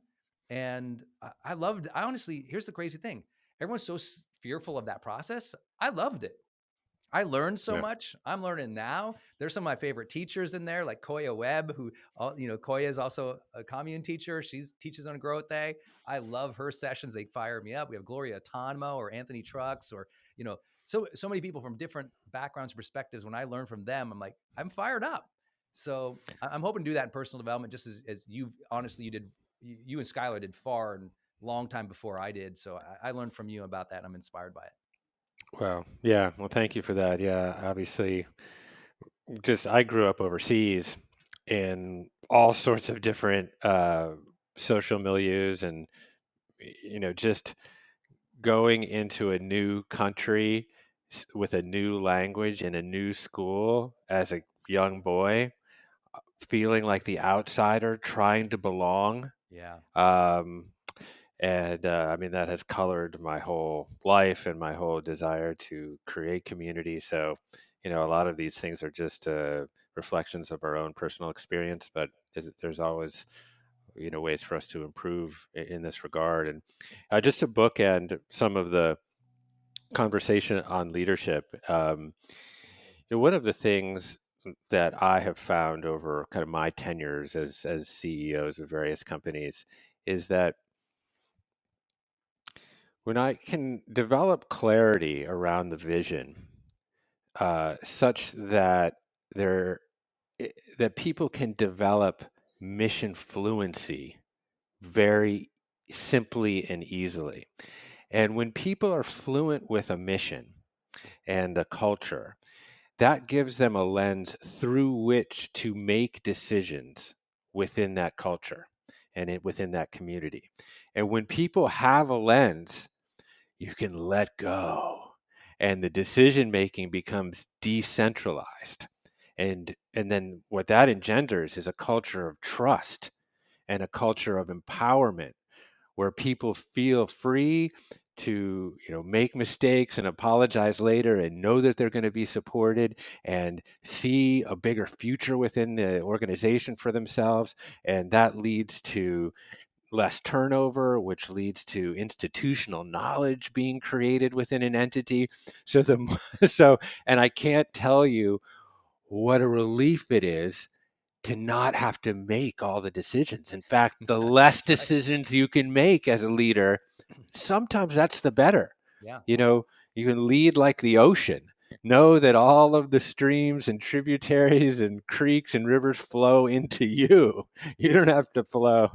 And I honestly, here's the crazy thing. Everyone's so fearful of that process. I loved it. I learned so Yeah. much. I'm learning now. There's some of my favorite teachers in there, like Koya Webb, who, Koya is also a Commune teacher. She teaches on Growth Day. I love her sessions. They fire me up. We have Gloria Tonmo or Anthony Trucks or, so many people from different backgrounds and perspectives. When I learn from them, I'm like, I'm fired up. So I'm hoping to do that in personal development, just as you and Skylar did far and long time before I did. So I learned from you about that, and I'm inspired by it. Well, yeah. Well, thank you for that. Yeah, obviously, I grew up overseas in all sorts of different social milieus, and just going into a new country with a new language in a new school as a young boy, feeling like the outsider trying to belong. Yeah. And I mean, that has colored my whole life and my whole desire to create community. So, a lot of these things are just reflections of our own personal experience, but there's always, ways for us to improve in this regard. And just to bookend some of the conversation on leadership, one of the things that I have found over kind of my tenures as CEOs of various companies is that when I can develop clarity around the vision, such that that people can develop mission fluency very simply and easily. And when people are fluent with a mission and a culture, that gives them a lens through which to make decisions within that culture and within that community. And when people have a lens, you can let go, and the decision making becomes decentralized. And then what that engenders is a culture of trust and a culture of empowerment where people feel free to make mistakes and apologize later and know that they're going to be supported and see a bigger future within the organization for themselves. And that leads to less turnover, which leads to institutional knowledge being created within an entity. So and I can't tell you what a relief it is to not have to make all the decisions. In fact, the less That's right. decisions you can make as a leader, sometimes that's the better. Yeah. You can lead like the ocean. Know that all of the streams and tributaries and creeks and rivers flow into you. You don't have to flow.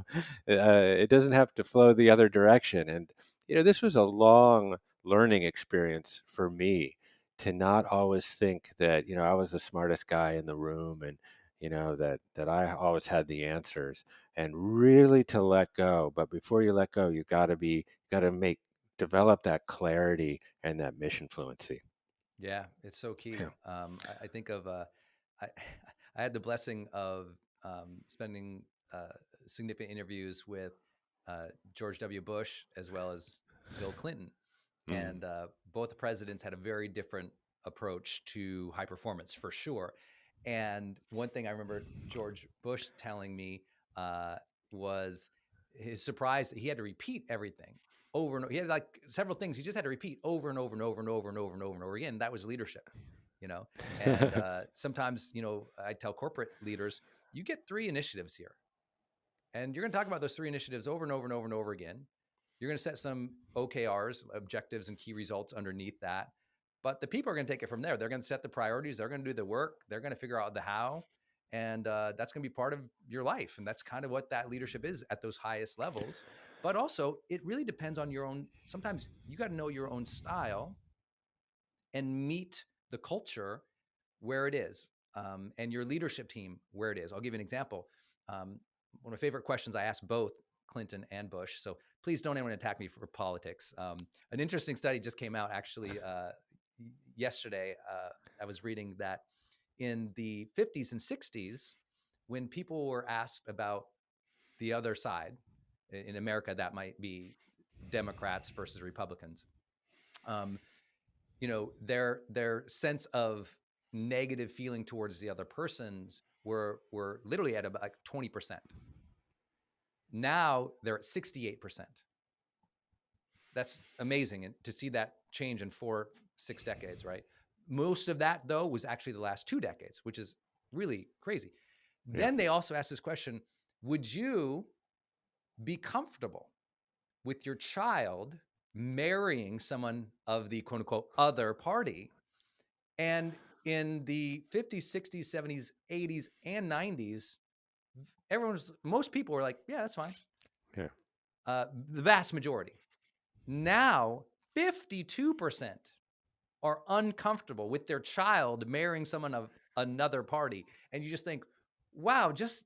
It doesn't have to flow the other direction. And this was a long learning experience for me, to not always think that I was the smartest guy in the room, and that I always had the answers, and really to let go. But before you let go, you got to develop that clarity and that mission fluency. Yeah, it's so key. Yeah. I think of I, I had the blessing of spending significant interviews with George W. Bush as well as Bill Clinton, Mm. and both the presidents had a very different approach to high performance, for sure. And one thing I remember George Bush telling me was his surprise that he had to repeat everything over and over. He had like several things he just had to repeat over and over and over and over and over and over and over again. That was leadership, you know. And sometimes, I tell corporate leaders, you get 3 initiatives here, and you're going to talk about those 3 initiatives over and over and over and over again. You're going to set some OKRs, objectives and key results underneath that. But the people are going to take it from there. They're going to set the priorities. They're going to do the work. They're going to figure out the how. And that's going to be part of your life. And that's kind of what that leadership is at those highest levels. But also, it really depends on your own. Sometimes you got to know your own style and meet the culture where it is, and your leadership team where it is. I'll give you an example. One of my favorite questions I asked both Clinton and Bush. So please don't anyone attack me for politics. An interesting study just came out actually yesterday. I was reading that in the 50s and 60s, when people were asked about the other side in America, that might be Democrats versus Republicans. Um, their sense of negative feeling towards the other persons were literally at about like 20%. Now they're at 68%. That's amazing, and to see that change in 4-6 decades, right? Most of that though was actually the last 2 decades, which is really crazy. Yeah. Then they also asked this question: would you be comfortable with your child marrying someone of the quote unquote other party? And in the 50s, 60s, 70s, 80s, and 90s, most people were like, yeah, that's fine. Yeah. The vast majority. Now, 52% are uncomfortable with their child marrying someone of another party. And you just think, wow, just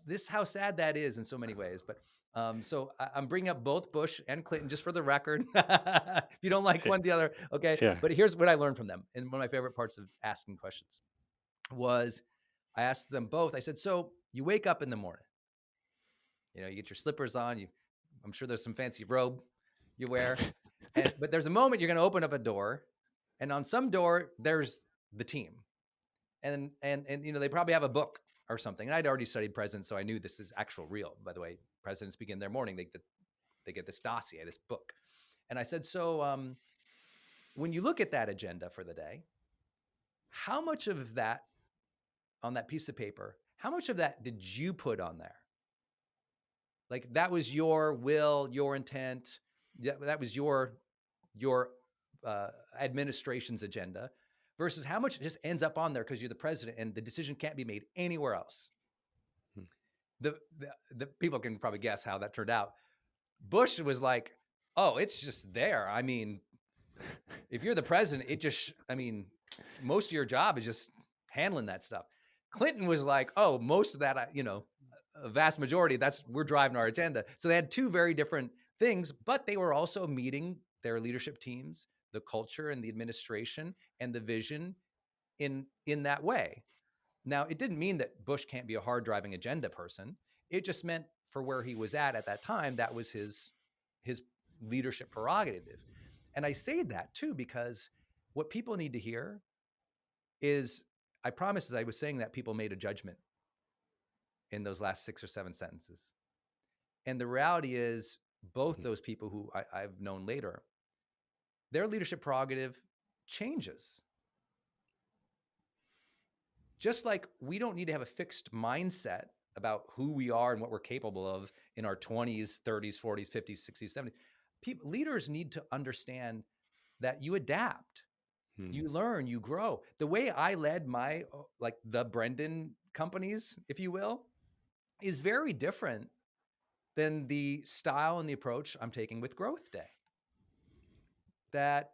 this, how sad that is in so many ways. But so I'm bringing up both Bush and Clinton just for the record. If you don't like one, the other, okay. Yeah. But here's what I learned from them. And one of my favorite parts of asking questions was I asked them both. I said, so you wake up in the morning, you get your slippers on. I'm sure there's some fancy robe you wear, but there's a moment you're going to open up a door, and on some door there's the team, and they probably have a book or something. And I'd already studied presidents, so I knew this is actual real. By the way, presidents begin their morning, they get this dossier, this book. And I said, so when you look at that agenda for the day, how much of that on that piece of paper, how much of that did you put on there? Like that was your will, your intent, that was your administration's agenda, versus how much just ends up on there because you're the president and the decision can't be made anywhere else. The people can probably guess how that turned out. Bush was like, oh, it's just there. I mean, if you're the president, most of your job is just handling that stuff. Clinton was like, oh, most of that, a vast majority, we're driving our agenda. So they had two very different things, but they were also meeting their leadership teams, the culture and the administration and the vision in that way. Now, it didn't mean that Bush can't be a hard driving agenda person. It just meant for where he was at that time, that was his leadership prerogative. And I say that too, because what people need to hear is, I promise, as I was saying that, people made a judgment in those last 6 or 7 sentences. And the reality is, both those people who I've known later, their leadership prerogative changes. Just like we don't need to have a fixed mindset about who we are and what we're capable of in our 20s, 30s, 40s, 50s, 60s, 70s. Leaders need to understand that you adapt, you learn, you grow. The way I led my, like the Brendon companies, if you will, is very different than the style and the approach I'm taking with Growth Day. That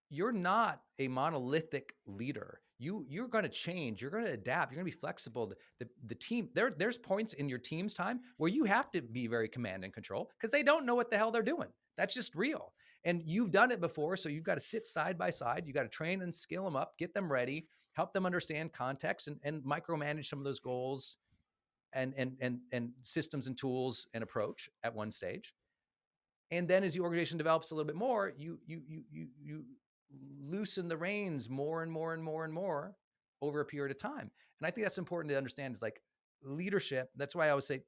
you're not a monolithic leader. You're going to change. You're going to adapt. You're going to be flexible. The team, there's points in your team's time where you have to be very command and control because they don't know what the hell they're doing. That's just real. And you've done it before, so you've got to sit side by side. You got to train and skill them up, get them ready, help them understand context, and micromanage some of those goals and systems and tools and approach at one stage. And then as the organization develops a little bit more, you loosen the reins more and more and more and more over a period of time. And I think that's important to understand, is like leadership. That's why I always say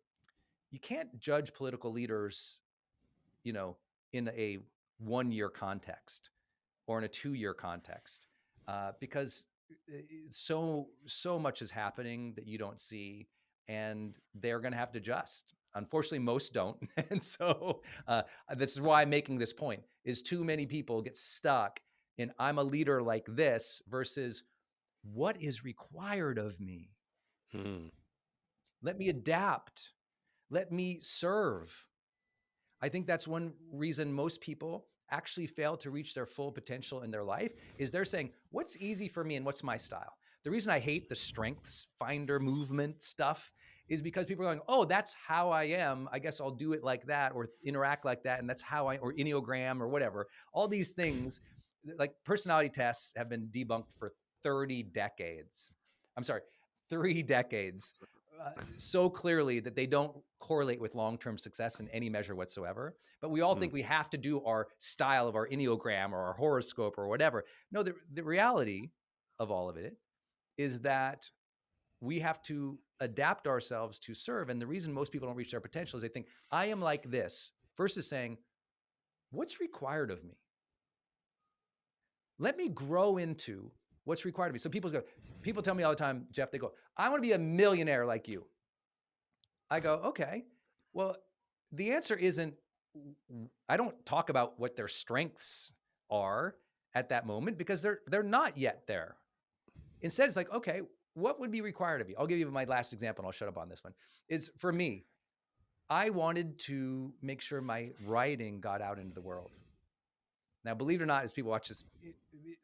you can't judge political leaders, in a 1-year context or in a 2-year context, because so much is happening that you don't see, and they're going to have to adjust. Unfortunately, most don't. And so this is why I'm making this point, is too many people get stuck in, I'm a leader like this, versus what is required of me. Let me adapt. Let me serve. I think that's one reason most people actually fail to reach their full potential in their life, is they're saying, what's easy for me and what's my style? The reason I hate the strengths finder movement stuff is because people are going, oh, that's how I am. I guess I'll do it like that or interact like that. And that's how or Enneagram or whatever. All these things, like personality tests, have been debunked for 30 decades. I'm sorry, 3 decades. So clearly that they don't correlate with long-term success in any measure whatsoever. But we all think we have to do our style of our Enneagram or our horoscope or whatever. No, the reality of all of it is that we have to adapt ourselves to serve. And the reason most people don't reach their potential is they think, I am like this, versus saying, what's required of me? Let me grow into what's required of me. So people tell me all the time, Jeff, they go, I want to be a millionaire like you. I go, okay, well, the answer isn't, I don't talk about what their strengths are at that moment, because they're not yet there. Instead, it's like, okay, what would be required of you? I'll give you my last example and I'll shut up on this one. Is for me, I wanted to make sure my writing got out into the world. Now, believe it or not, as people watch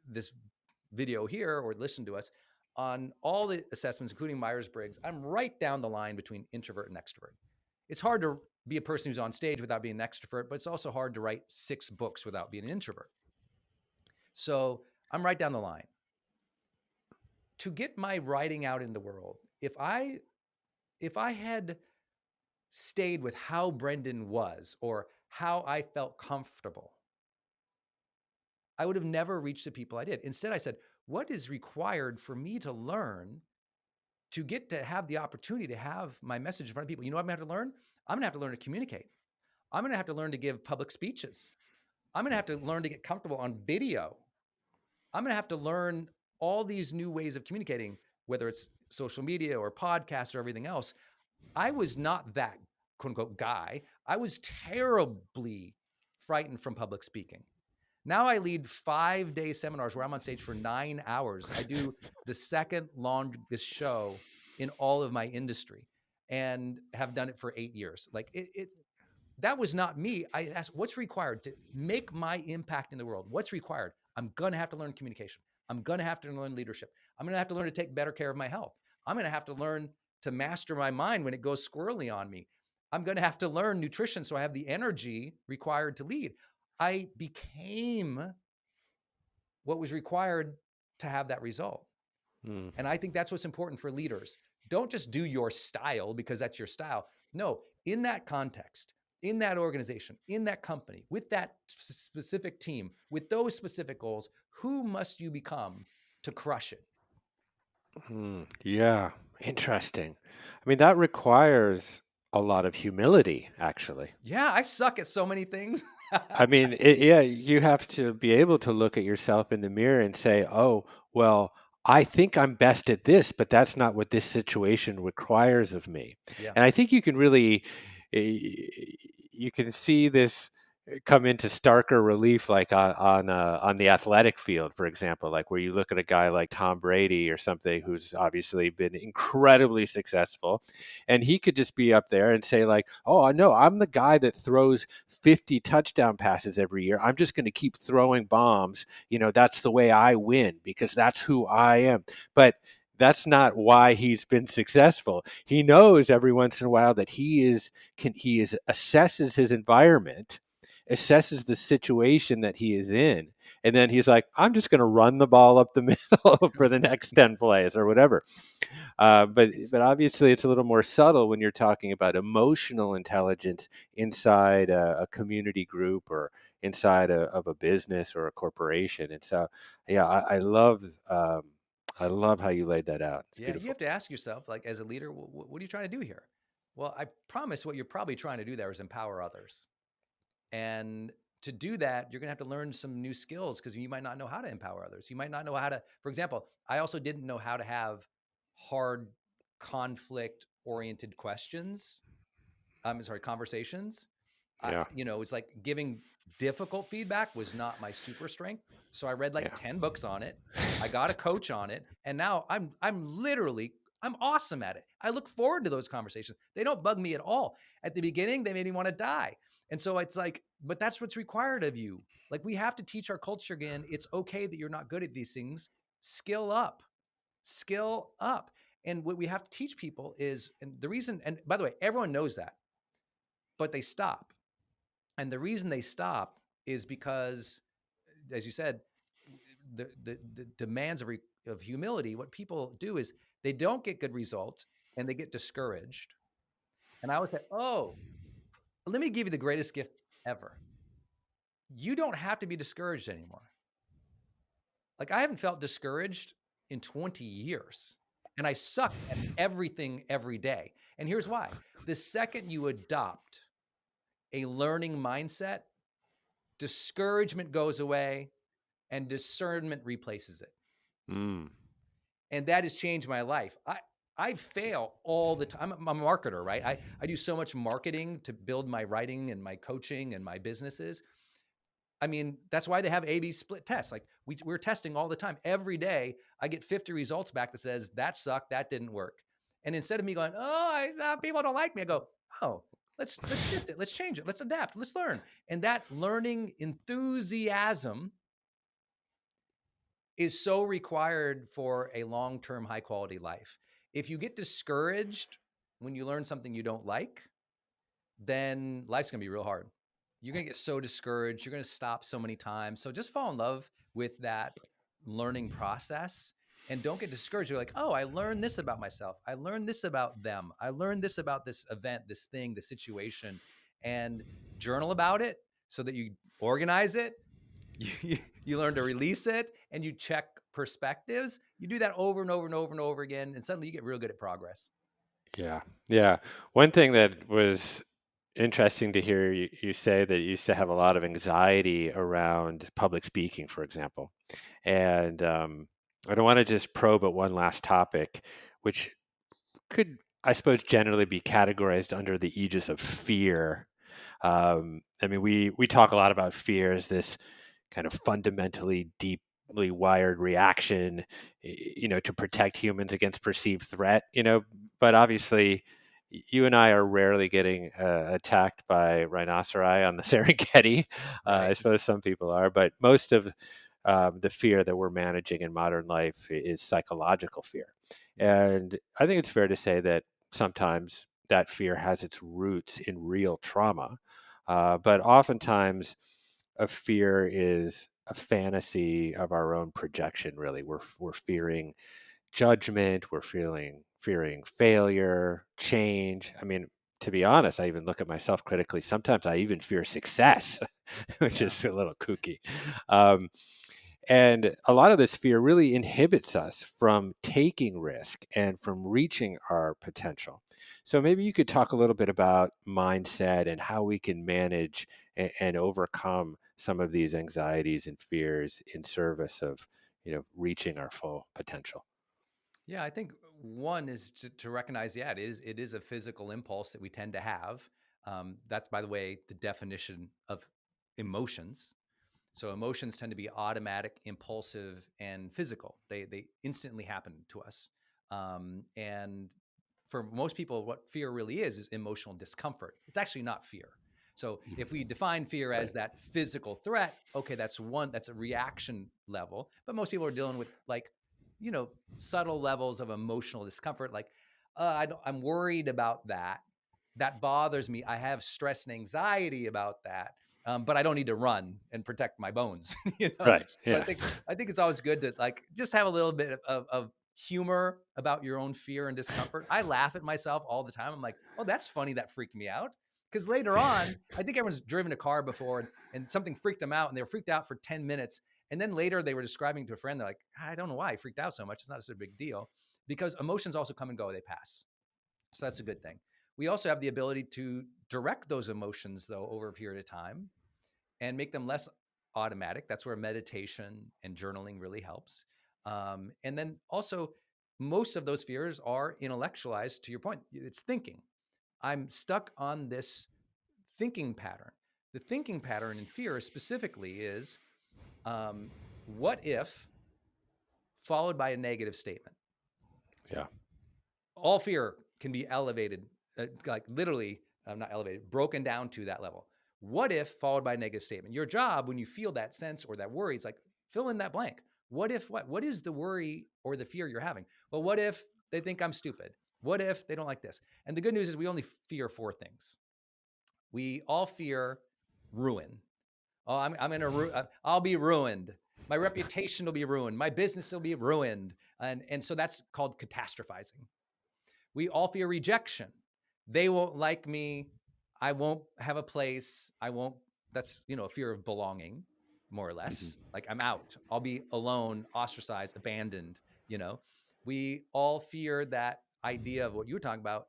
this video here or listen to us, on all the assessments, including Myers-Briggs, I'm right down the line between introvert and extrovert. It's hard to be a person who's on stage without being an extrovert, but it's also hard to write 6 books without being an introvert. So I'm right down the line. To get my writing out in the world, if I had stayed with how Brendon was or how I felt comfortable, I would have never reached the people I did. Instead, I said, what is required for me to learn to get to have the opportunity to have my message in front of people? You know what I'm going to have to learn? I'm going to have to learn to communicate. I'm going to have to learn to give public speeches. I'm going to have to learn to get comfortable on video. I'm going to have to learn all these new ways of communicating, whether it's social media or podcasts or everything else. I was not that quote unquote guy. I was terribly frightened from public speaking. Now I lead 5-day seminars where I'm on stage for 9 hours. I do the second longest show in all of my industry and have done it for 8 years. Like that was not me. I asked, what's required to make my impact in the world? What's required? I'm going to have to learn communication. I'm going to have to learn leadership. I'm going to have to learn to take better care of my health. I'm going to have to learn to master my mind when it goes squirrely on me. I'm going to have to learn nutrition so I have the energy required to lead. I became what was required to have that result. And I think that's what's important for leaders. Don't just do your style because that's your style. No, in that context, in that organization, in that company, with that specific team, with those specific goals, who must you become to crush it? Yeah, interesting. I mean, that requires a lot of humility, actually. Yeah, I suck at so many things. I mean, yeah, you have to be able to look at yourself in the mirror and say, oh, well, I think I'm best at this, but that's not what this situation requires of me. Yeah. And I think you can really, you can see this come into starker relief, like on the athletic field, for example, like where you look at a guy like Tom Brady or something who's obviously been incredibly successful, and he could just be up there and say like, "Oh, I know, I'm the guy that throws 50 touchdown passes every year. I'm just going to keep throwing bombs. You know, that's the way I win because that's who I am." But that's not why he's been successful. He knows every once in a while that he is assesses his environment, assesses the situation that he is in, and then he's like, I'm just going to run the ball up the middle for the next 10 plays or whatever. But obviously it's a little more subtle when you're talking about emotional intelligence inside a community group or inside of a business or a corporation. And so, yeah, I love how you laid that out. It's Yeah, you beautiful. have to ask yourself, like, as a leader, what are you trying to do here? Well, I promise what you're probably trying to do there is empower others. And to do that, you're going to have to learn some new skills because you might not know how to empower others. You might not know how to, for example, I also didn't know how to have hard conflict oriented questions. Sorry, conversations. Yeah, It's like giving difficult feedback was not my super strength. So I read like yeah. 10 books on it. I got a coach on it. And now I'm awesome at it. I look forward to those conversations. They don't bug me at all. At the beginning, they made me want to die. And so it's like, but that's what's required of you. Like we have to teach our culture again. It's okay that you're not good at these things. Skill up, skill up. And what we have to teach people is, and the reason, and by the way, everyone knows that, but they stop. And the reason they stop is because, as you said, the demands of humility, what people do is they don't get good results and they get discouraged. And I would say, oh, let me give you the greatest gift ever. You don't have to be discouraged anymore. Like I haven't felt discouraged in 20 years and I suck at everything every day. And here's why. The second you adopt a learning mindset, discouragement goes away and discernment replaces it. Mm, And that has changed my life. I fail all the time. I'm a marketer, right? I do so much marketing to build my writing and my coaching and my businesses. I mean, that's why they have A/B split tests. Like we're testing all the time. Every day, I get 50 results back that says that sucked, that didn't work. And instead of me going, people don't like me, I go, oh, let's shift it, let's change it, let's adapt, let's learn. And that learning enthusiasm is so required for a long-term high quality life. If you get discouraged when you learn something you don't like, then life's going to be real hard. You're going to get so discouraged, you're going to stop so many times. So just fall in love with that learning process and don't get discouraged. You're like, "Oh, I learned this about myself. I learned this about them. I learned this about this event, this thing, this situation." And journal about it so that you organize it, you learn to release it and you check perspectives. You do that over and over and over and over again, and suddenly you get real good at progress. yeah, yeah. One thing that was interesting to hear you say that you used to have a lot of anxiety around public speaking, for example. And I don't want to just probe at one last topic, which could, I suppose, generally be categorized under the aegis of fear. I mean, we talk a lot about fear as this kind of fundamentally deeply wired reaction, to protect humans against perceived threat, but obviously you and I are rarely getting attacked by rhinoceri on the Serengeti. I Right. suppose some people are, but most of the fear that we're managing in modern life is psychological fear. Yeah. And I think it's fair to say that sometimes that fear has its roots in real trauma. But oftentimes, a fear is a fantasy of our own projection, really. We're fearing judgment, we're fearing failure, change. I mean, to be honest, I even look at myself critically. Sometimes I even fear success, which Yeah. is a little kooky. Um, and a lot of this fear really inhibits us from taking risk and from reaching our potential. So maybe you could talk a little bit about mindset and how we can manage and overcome some of these anxieties and fears in service of, reaching our full potential. Yeah, I think one is to recognize, yeah, it is a physical impulse that we tend to have. That's, by the way, the definition of emotions. So emotions tend to be automatic, impulsive, and physical. They instantly happen to us. And for most people, what fear really is emotional discomfort. It's actually not fear. So if we define fear as Right. that physical threat, okay, that's a reaction level. But most people are dealing with like, subtle levels of emotional discomfort. Like, I'm worried about that. That bothers me. I have stress and anxiety about that. But I don't need to run and protect my bones, Right. So Yeah. I think it's always good to like just have a little bit of humor about your own fear and discomfort. I laugh at myself all the time. I'm like, oh, that's funny. That freaked me out. Because later on, I think everyone's driven a car before and something freaked them out and they were freaked out for 10 minutes. And then later they were describing to a friend, they're like, I don't know why I freaked out so much. It's not such a big deal because emotions also come and go, they pass. So that's a good thing. We also have the ability to direct those emotions, though, over a period of time and make them less automatic. That's where meditation and journaling really helps. And then also, most of those fears are intellectualized, to your point. It's thinking. I'm stuck on this thinking pattern. The thinking pattern in fear specifically is what if followed by a negative statement. Yeah. All fear can be elevated, like literally, not elevated, broken down to that level. What if followed by a negative statement? Your job when you feel that sense or that worry is like fill in that blank. What if what? What is the worry or the fear you're having? Well, what if they think I'm stupid? What if they don't like this? And the good news is we only fear four things. We all fear ruin. Oh, I'm in I'll be ruined. My reputation will be ruined. My business will be ruined. And so that's called catastrophizing. We all fear rejection. They won't like me. I won't have a place. I won't, that's, a fear of belonging, more or Mhm. less. Like I'm out. I'll be alone, ostracized, abandoned, you know. We all fear that idea of what you were talking about,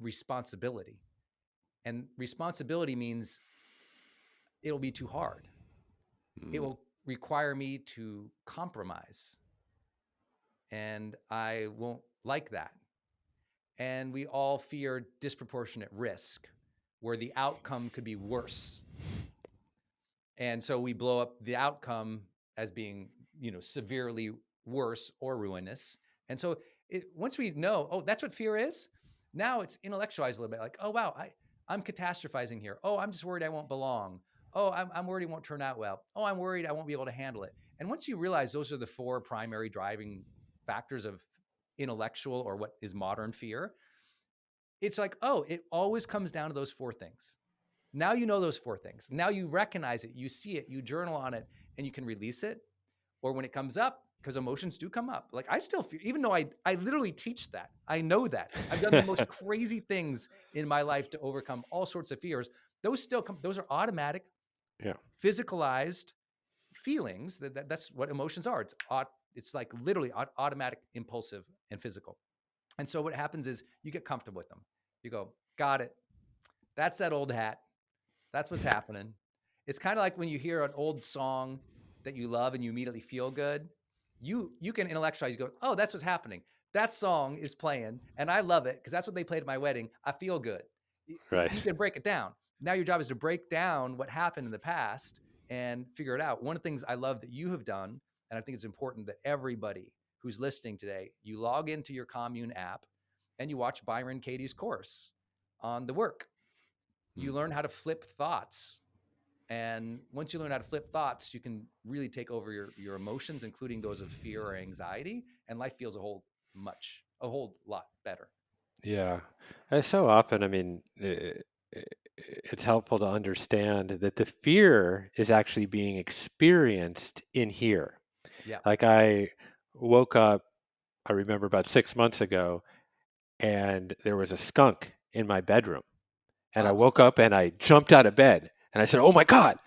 responsibility. And responsibility means it'll be too hard. It Mm. will require me to compromise. And I won't like that. And we all fear disproportionate risk where the outcome could be worse. And so we blow up the outcome as being, severely worse or ruinous. And so once we know, oh, that's what fear is, now it's intellectualized a little bit like, oh, wow, I'm catastrophizing here. Oh, I'm just worried I won't belong. Oh, I'm worried it won't turn out well. Oh, I'm worried I won't be able to handle it. And once you realize those are the four primary driving factors of intellectual or what is modern fear, it's like, oh, it always comes down to those four things. Now you know those four things. Now you recognize it, you see it, you journal on it, and you can release it. Or when it comes up, because emotions do come up. Like I still feel, even though I literally teach that, I know that. I've done the most crazy things in my life to overcome all sorts of fears. Those still come, those are automatic, Yeah. physicalized feelings. That's what emotions are. It's like literally automatic, impulsive, and physical. And so what happens is you get comfortable with them. You go, got it. That's that old hat. That's what's happening. It's kind of like when you hear an old song that you love and you immediately feel good. You can intellectualize. You go, oh, that's what's happening. That song is playing, and I love it because that's what they played at my wedding. I feel good. Right. You can break it down. Now your job is to break down what happened in the past and figure it out. One of the things I love that you have done, and I think it's important that everybody who's listening today, you log into your Commune app and you watch Byron Katie's course on the work. You Mm. learn how to flip thoughts. And once you learn how to flip thoughts, you can really take over your emotions, including those of fear or anxiety. And life feels a whole lot better. Yeah. And so often, I mean, it's helpful to understand that the fear is actually being experienced in here. Yeah. Like I woke up, I remember about 6 months ago, and there was a skunk in my bedroom. And I Wow. woke up and I jumped out of bed and I said, "Oh my God."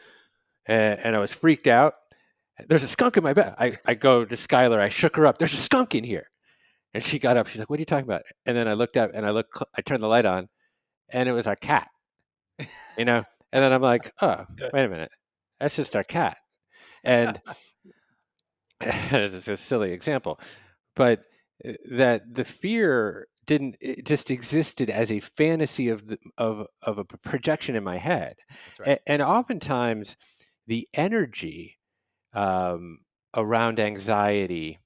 And I was freaked out. There's a skunk in my bed. I go to Skylar. I shook her up. There's a skunk in here. And she got up. She's like, "What are you talking about?" And then I looked up and I turned the light on and it was our cat, you know? And then I'm like, "Oh, wait a minute. That's just our cat." And it's a silly example, but that the fear didn't, it just existed as a fantasy of a projection in my head. That's right. And oftentimes the energy um, around anxiety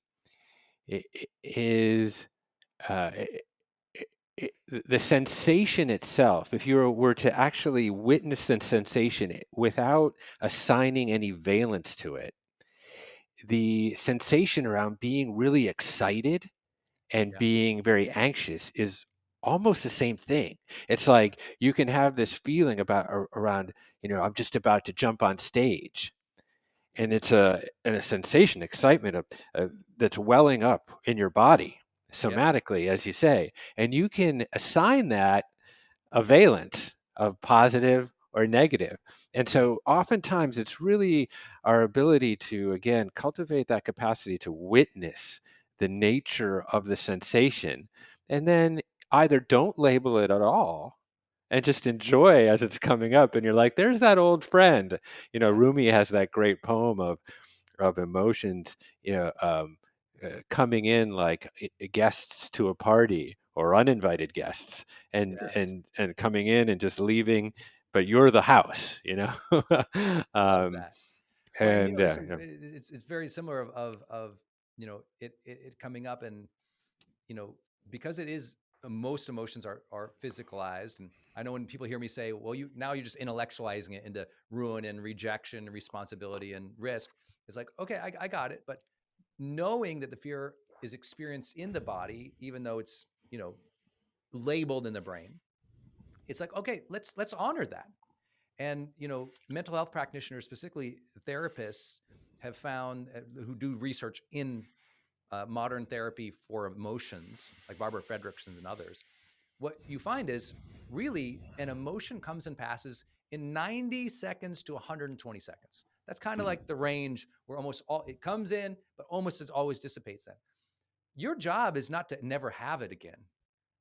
is uh, the sensation itself. If you were to actually witness the sensation without assigning any valence to it, the sensation around being really excited and Yeah. being very anxious is almost the same thing. It's like you can have this feeling about around, I'm just about to jump on stage, and it's a sensation, excitement that's welling up in your body Yes. somatically, as you say, and you can assign that a valence of positive or negative. And so oftentimes it's really our ability to, again, cultivate that capacity to witness the nature of the sensation and then either don't label it at all and just enjoy as it's coming up. And you're like, there's that old friend. Yeah. Rumi has that great poem of emotions, coming in like guests to a party or uninvited guests, and Yes. and coming in and just leaving, but you're the house, Love um, that. Well, and and it's very similar of it coming up, and you know because it is most emotions are physicalized. And I know when people hear me say, well, you're just intellectualizing it into ruin and rejection and responsibility and risk. It's like, okay, I got it. But knowing that the fear is experienced in the body, even though it's labeled in the brain, it's like, okay, let's honor that. And mental health practitioners, specifically therapists, have found, who do research in modern therapy for emotions, like Barbara Fredrickson and others. What you find is really an emotion comes and passes in 90 seconds to 120 seconds. That's kind of mm, like the range where almost all it comes in, but almost it always dissipates. That your job is not to never have it again.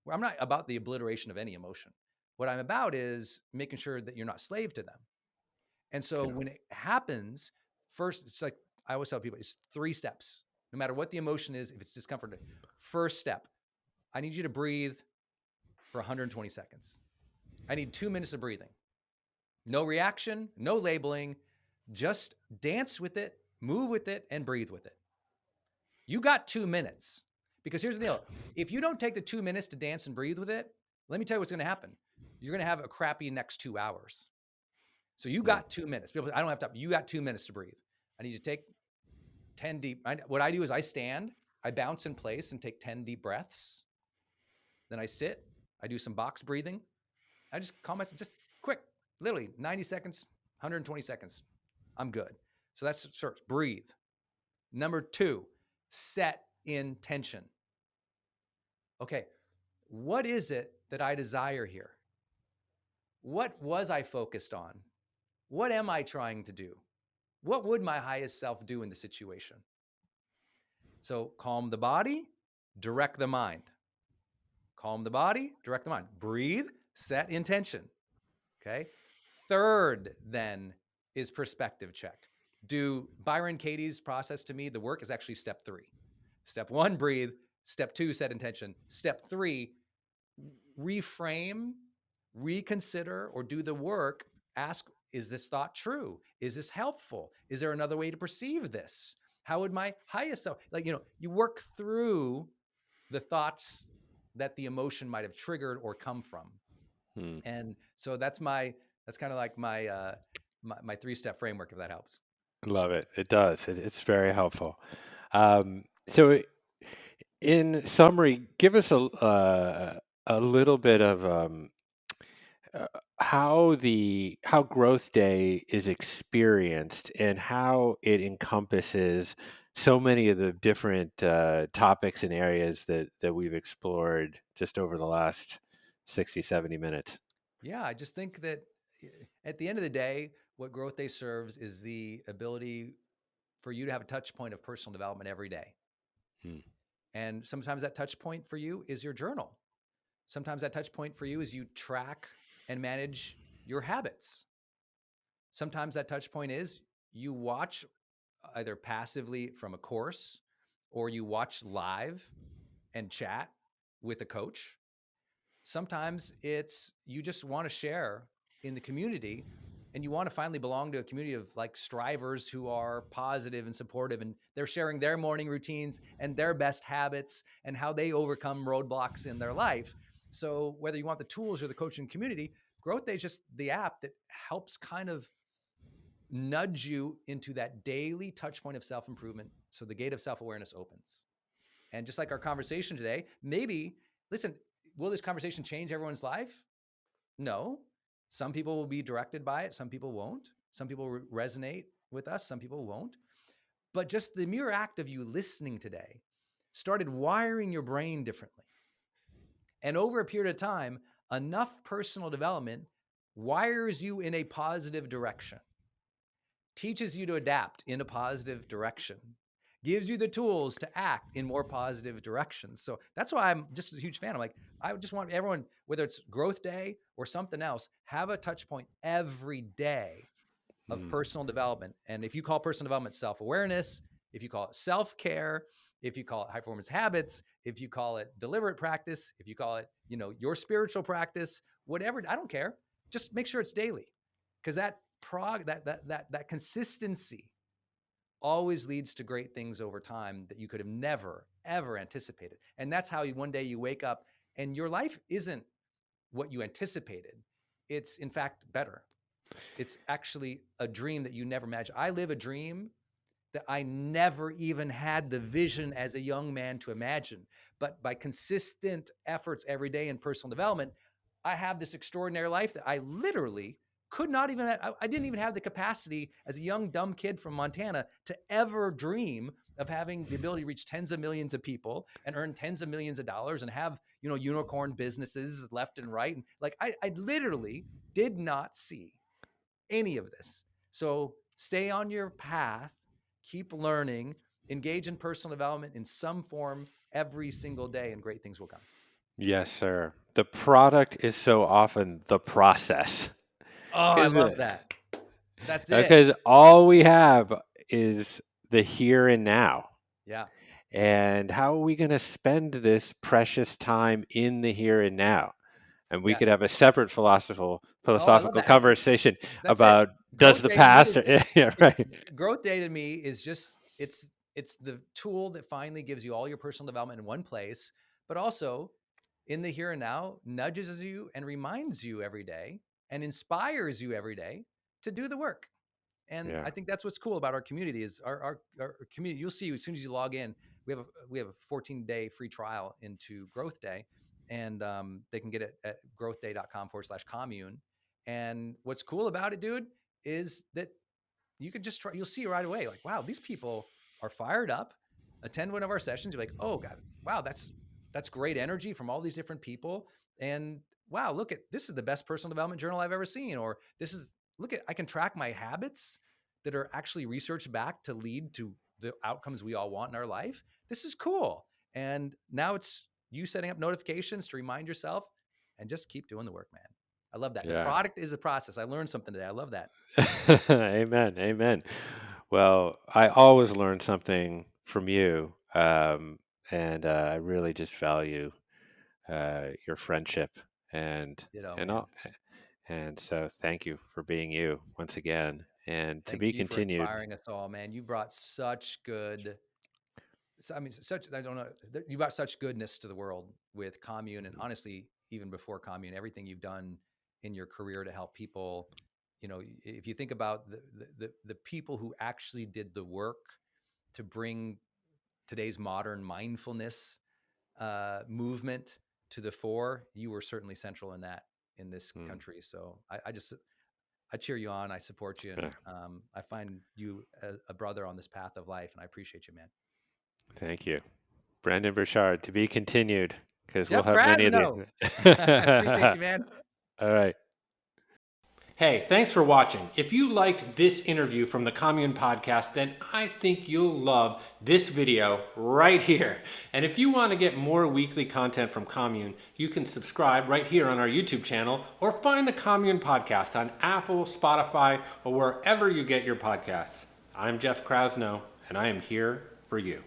Where I'm not about the obliteration of any emotion. What I'm about is making sure that you're not slave to them. And so you know, when it happens, first, it's like I always tell people, it's 3 steps. No matter what the emotion is, if it's discomfort, first step, I need you to breathe for 120 seconds. I need 2 minutes of breathing. No reaction, no labeling, just dance with it, move with it, and breathe with it. You got 2 minutes. Because here's the deal. If you don't take the 2 minutes to dance and breathe with it, let me tell you what's going to happen. You're going to have a crappy next 2 hours. So you mm, got 2 minutes. People, I don't have time. You got 2 minutes to breathe. I need you to take 10 deep. What I do is I stand, I bounce in place and take 10 deep breaths. Then I sit, I do some box breathing. I just calm myself, just quick, literally 90 seconds, 120 seconds. I'm good. So that's sort of breathe. Number 2, set intention. Okay, what is it that I desire here? What was I focused on? What am I trying to do? What would my highest self do in the situation? So calm the body, direct the mind. Calm the body, direct the mind. Breathe, set intention. Okay. Third, then, is perspective check. Do Byron Katie's process to me, the work is actually step 3. Step 1, breathe. Step 2, set intention. Step 3, reframe, reconsider, or do the work. Ask, is this thought true? Is this helpful? Is there another way to perceive this? How would my highest self, you work through the thoughts that the emotion might have triggered or come from. mm. And so that's kind of like my 3-step framework, if that helps. Love it. It does. It's very helpful. So in summary, give us a little bit of uh, how Growth Day is experienced and how it encompasses so many of the different topics and areas that we've explored just over the last 60, 70 minutes. Yeah, I just think that at the end of the day, what Growth Day serves is the ability for you to have a touch point of personal development every day. Mm. And sometimes that touch point for you is your journal. Sometimes that touch point for you is you track and manage your habits. Sometimes that touch point is you watch either passively from a course or you watch live and chat with a coach. Sometimes it's you just want to share in the community and you want to finally belong to a community of like strivers who are positive and supportive, and they're sharing their morning routines and their best habits and how they overcome roadblocks in their life. So whether you want the tools or the coaching community, Growth Day is just the app that helps kind of nudge you into that daily touch point of self-improvement so the gate of self-awareness opens. And just like our conversation today, maybe, listen, will this conversation change everyone's life? No. Some people will be directed by it. Some people won't. Some people resonate with us. Some people won't. But just the mere act of you listening today started wiring your brain differently. And over a period of time, enough personal development wires you in a positive direction, teaches you to adapt in a positive direction, gives you the tools to act in more positive directions. So that's why I'm just a huge fan. I'm like, I just want everyone, whether it's Growth Day or something else, have a touch point every day of Mm. personal development. And if you call personal development self-awareness, if you call it self-care, if you call it high performance habits, if you call it deliberate practice, if you call it, your spiritual practice, whatever, I don't care. Just make sure it's daily. Because that consistency always leads to great things over time that you could have never, ever anticipated. And that's how one day you wake up and your life isn't what you anticipated. It's in fact better. It's actually a dream that you never imagined. I live a dream that I never even had the vision as a young man to imagine. But by consistent efforts every day in personal development, I have this extraordinary life that I literally could not even, I didn't even have the capacity as a young, dumb kid from Montana to ever dream of having the ability to reach tens of millions of people and earn tens of millions of dollars and have, unicorn businesses left and right. And like, I literally did not see any of this. So stay on your path, keep learning, engage in personal development in some form every single day, and great things will come. Yes, sir. The product is so often the process, Oh, I isn't love it? that. That's it. Because all we have is the here and now. Yeah. And how are we going to spend this precious time in the here and now? And we Yeah. could have a separate Oh, I love philosophical that. conversation That's it. about does Growth the day to me past, is yeah, it's right. growth day to me is just it's the tool that finally gives you all your personal development in one place, but also in the here and now nudges you and reminds you every day and inspires you every day to do the work. And Yeah. I think that's what's cool about our community is our community. You'll see as soon as you log in, we have a 14-day free trial into Growth Day, and they can get it at growthday.com/commune. And what's cool about it, dude, is that you could just try, you'll see right away, like, wow, these people are fired up. Attend one of our sessions, you're like, oh God, wow, that's great energy from all these different people. And wow, look at this is the best personal development journal I've ever seen. Or this is look at I can track my habits that are actually researched back to lead to the outcomes we all want in our life. This is cool. And now it's you setting up notifications to remind yourself and just keep doing the work, man. I love that. The Yeah. product is a process. I learned something today. I love that. Amen. Amen. Well, I always learn something from you. And I really just value your friendship and Ditto, and man. all, and so thank you for being you once again. And to Thank be you for continued. inspiring us all, man. You brought such good, I mean, such, I don't know, you brought such goodness to the world with Commune. And honestly, even before Commune, everything you've done in your career to help people, if you think about the people who actually did the work to bring today's modern mindfulness movement to the fore, you were certainly central in that in this Mm, country. So I cheer you on. I support you. And yeah, I find you a brother on this path of life. And I appreciate you, man. thank you. Brandon Burchard, to be continued, because we'll Jeff have many of these. Krasno. I appreciate you, man. All right. Hey, thanks for watching. If you liked this interview from the Commune podcast, then I think you'll love this video right here. And if you want to get more weekly content from Commune, you can subscribe right here on our YouTube channel or find the Commune podcast on Apple, Spotify, or wherever you get your podcasts. I'm Jeff Krasno, and I am here for you.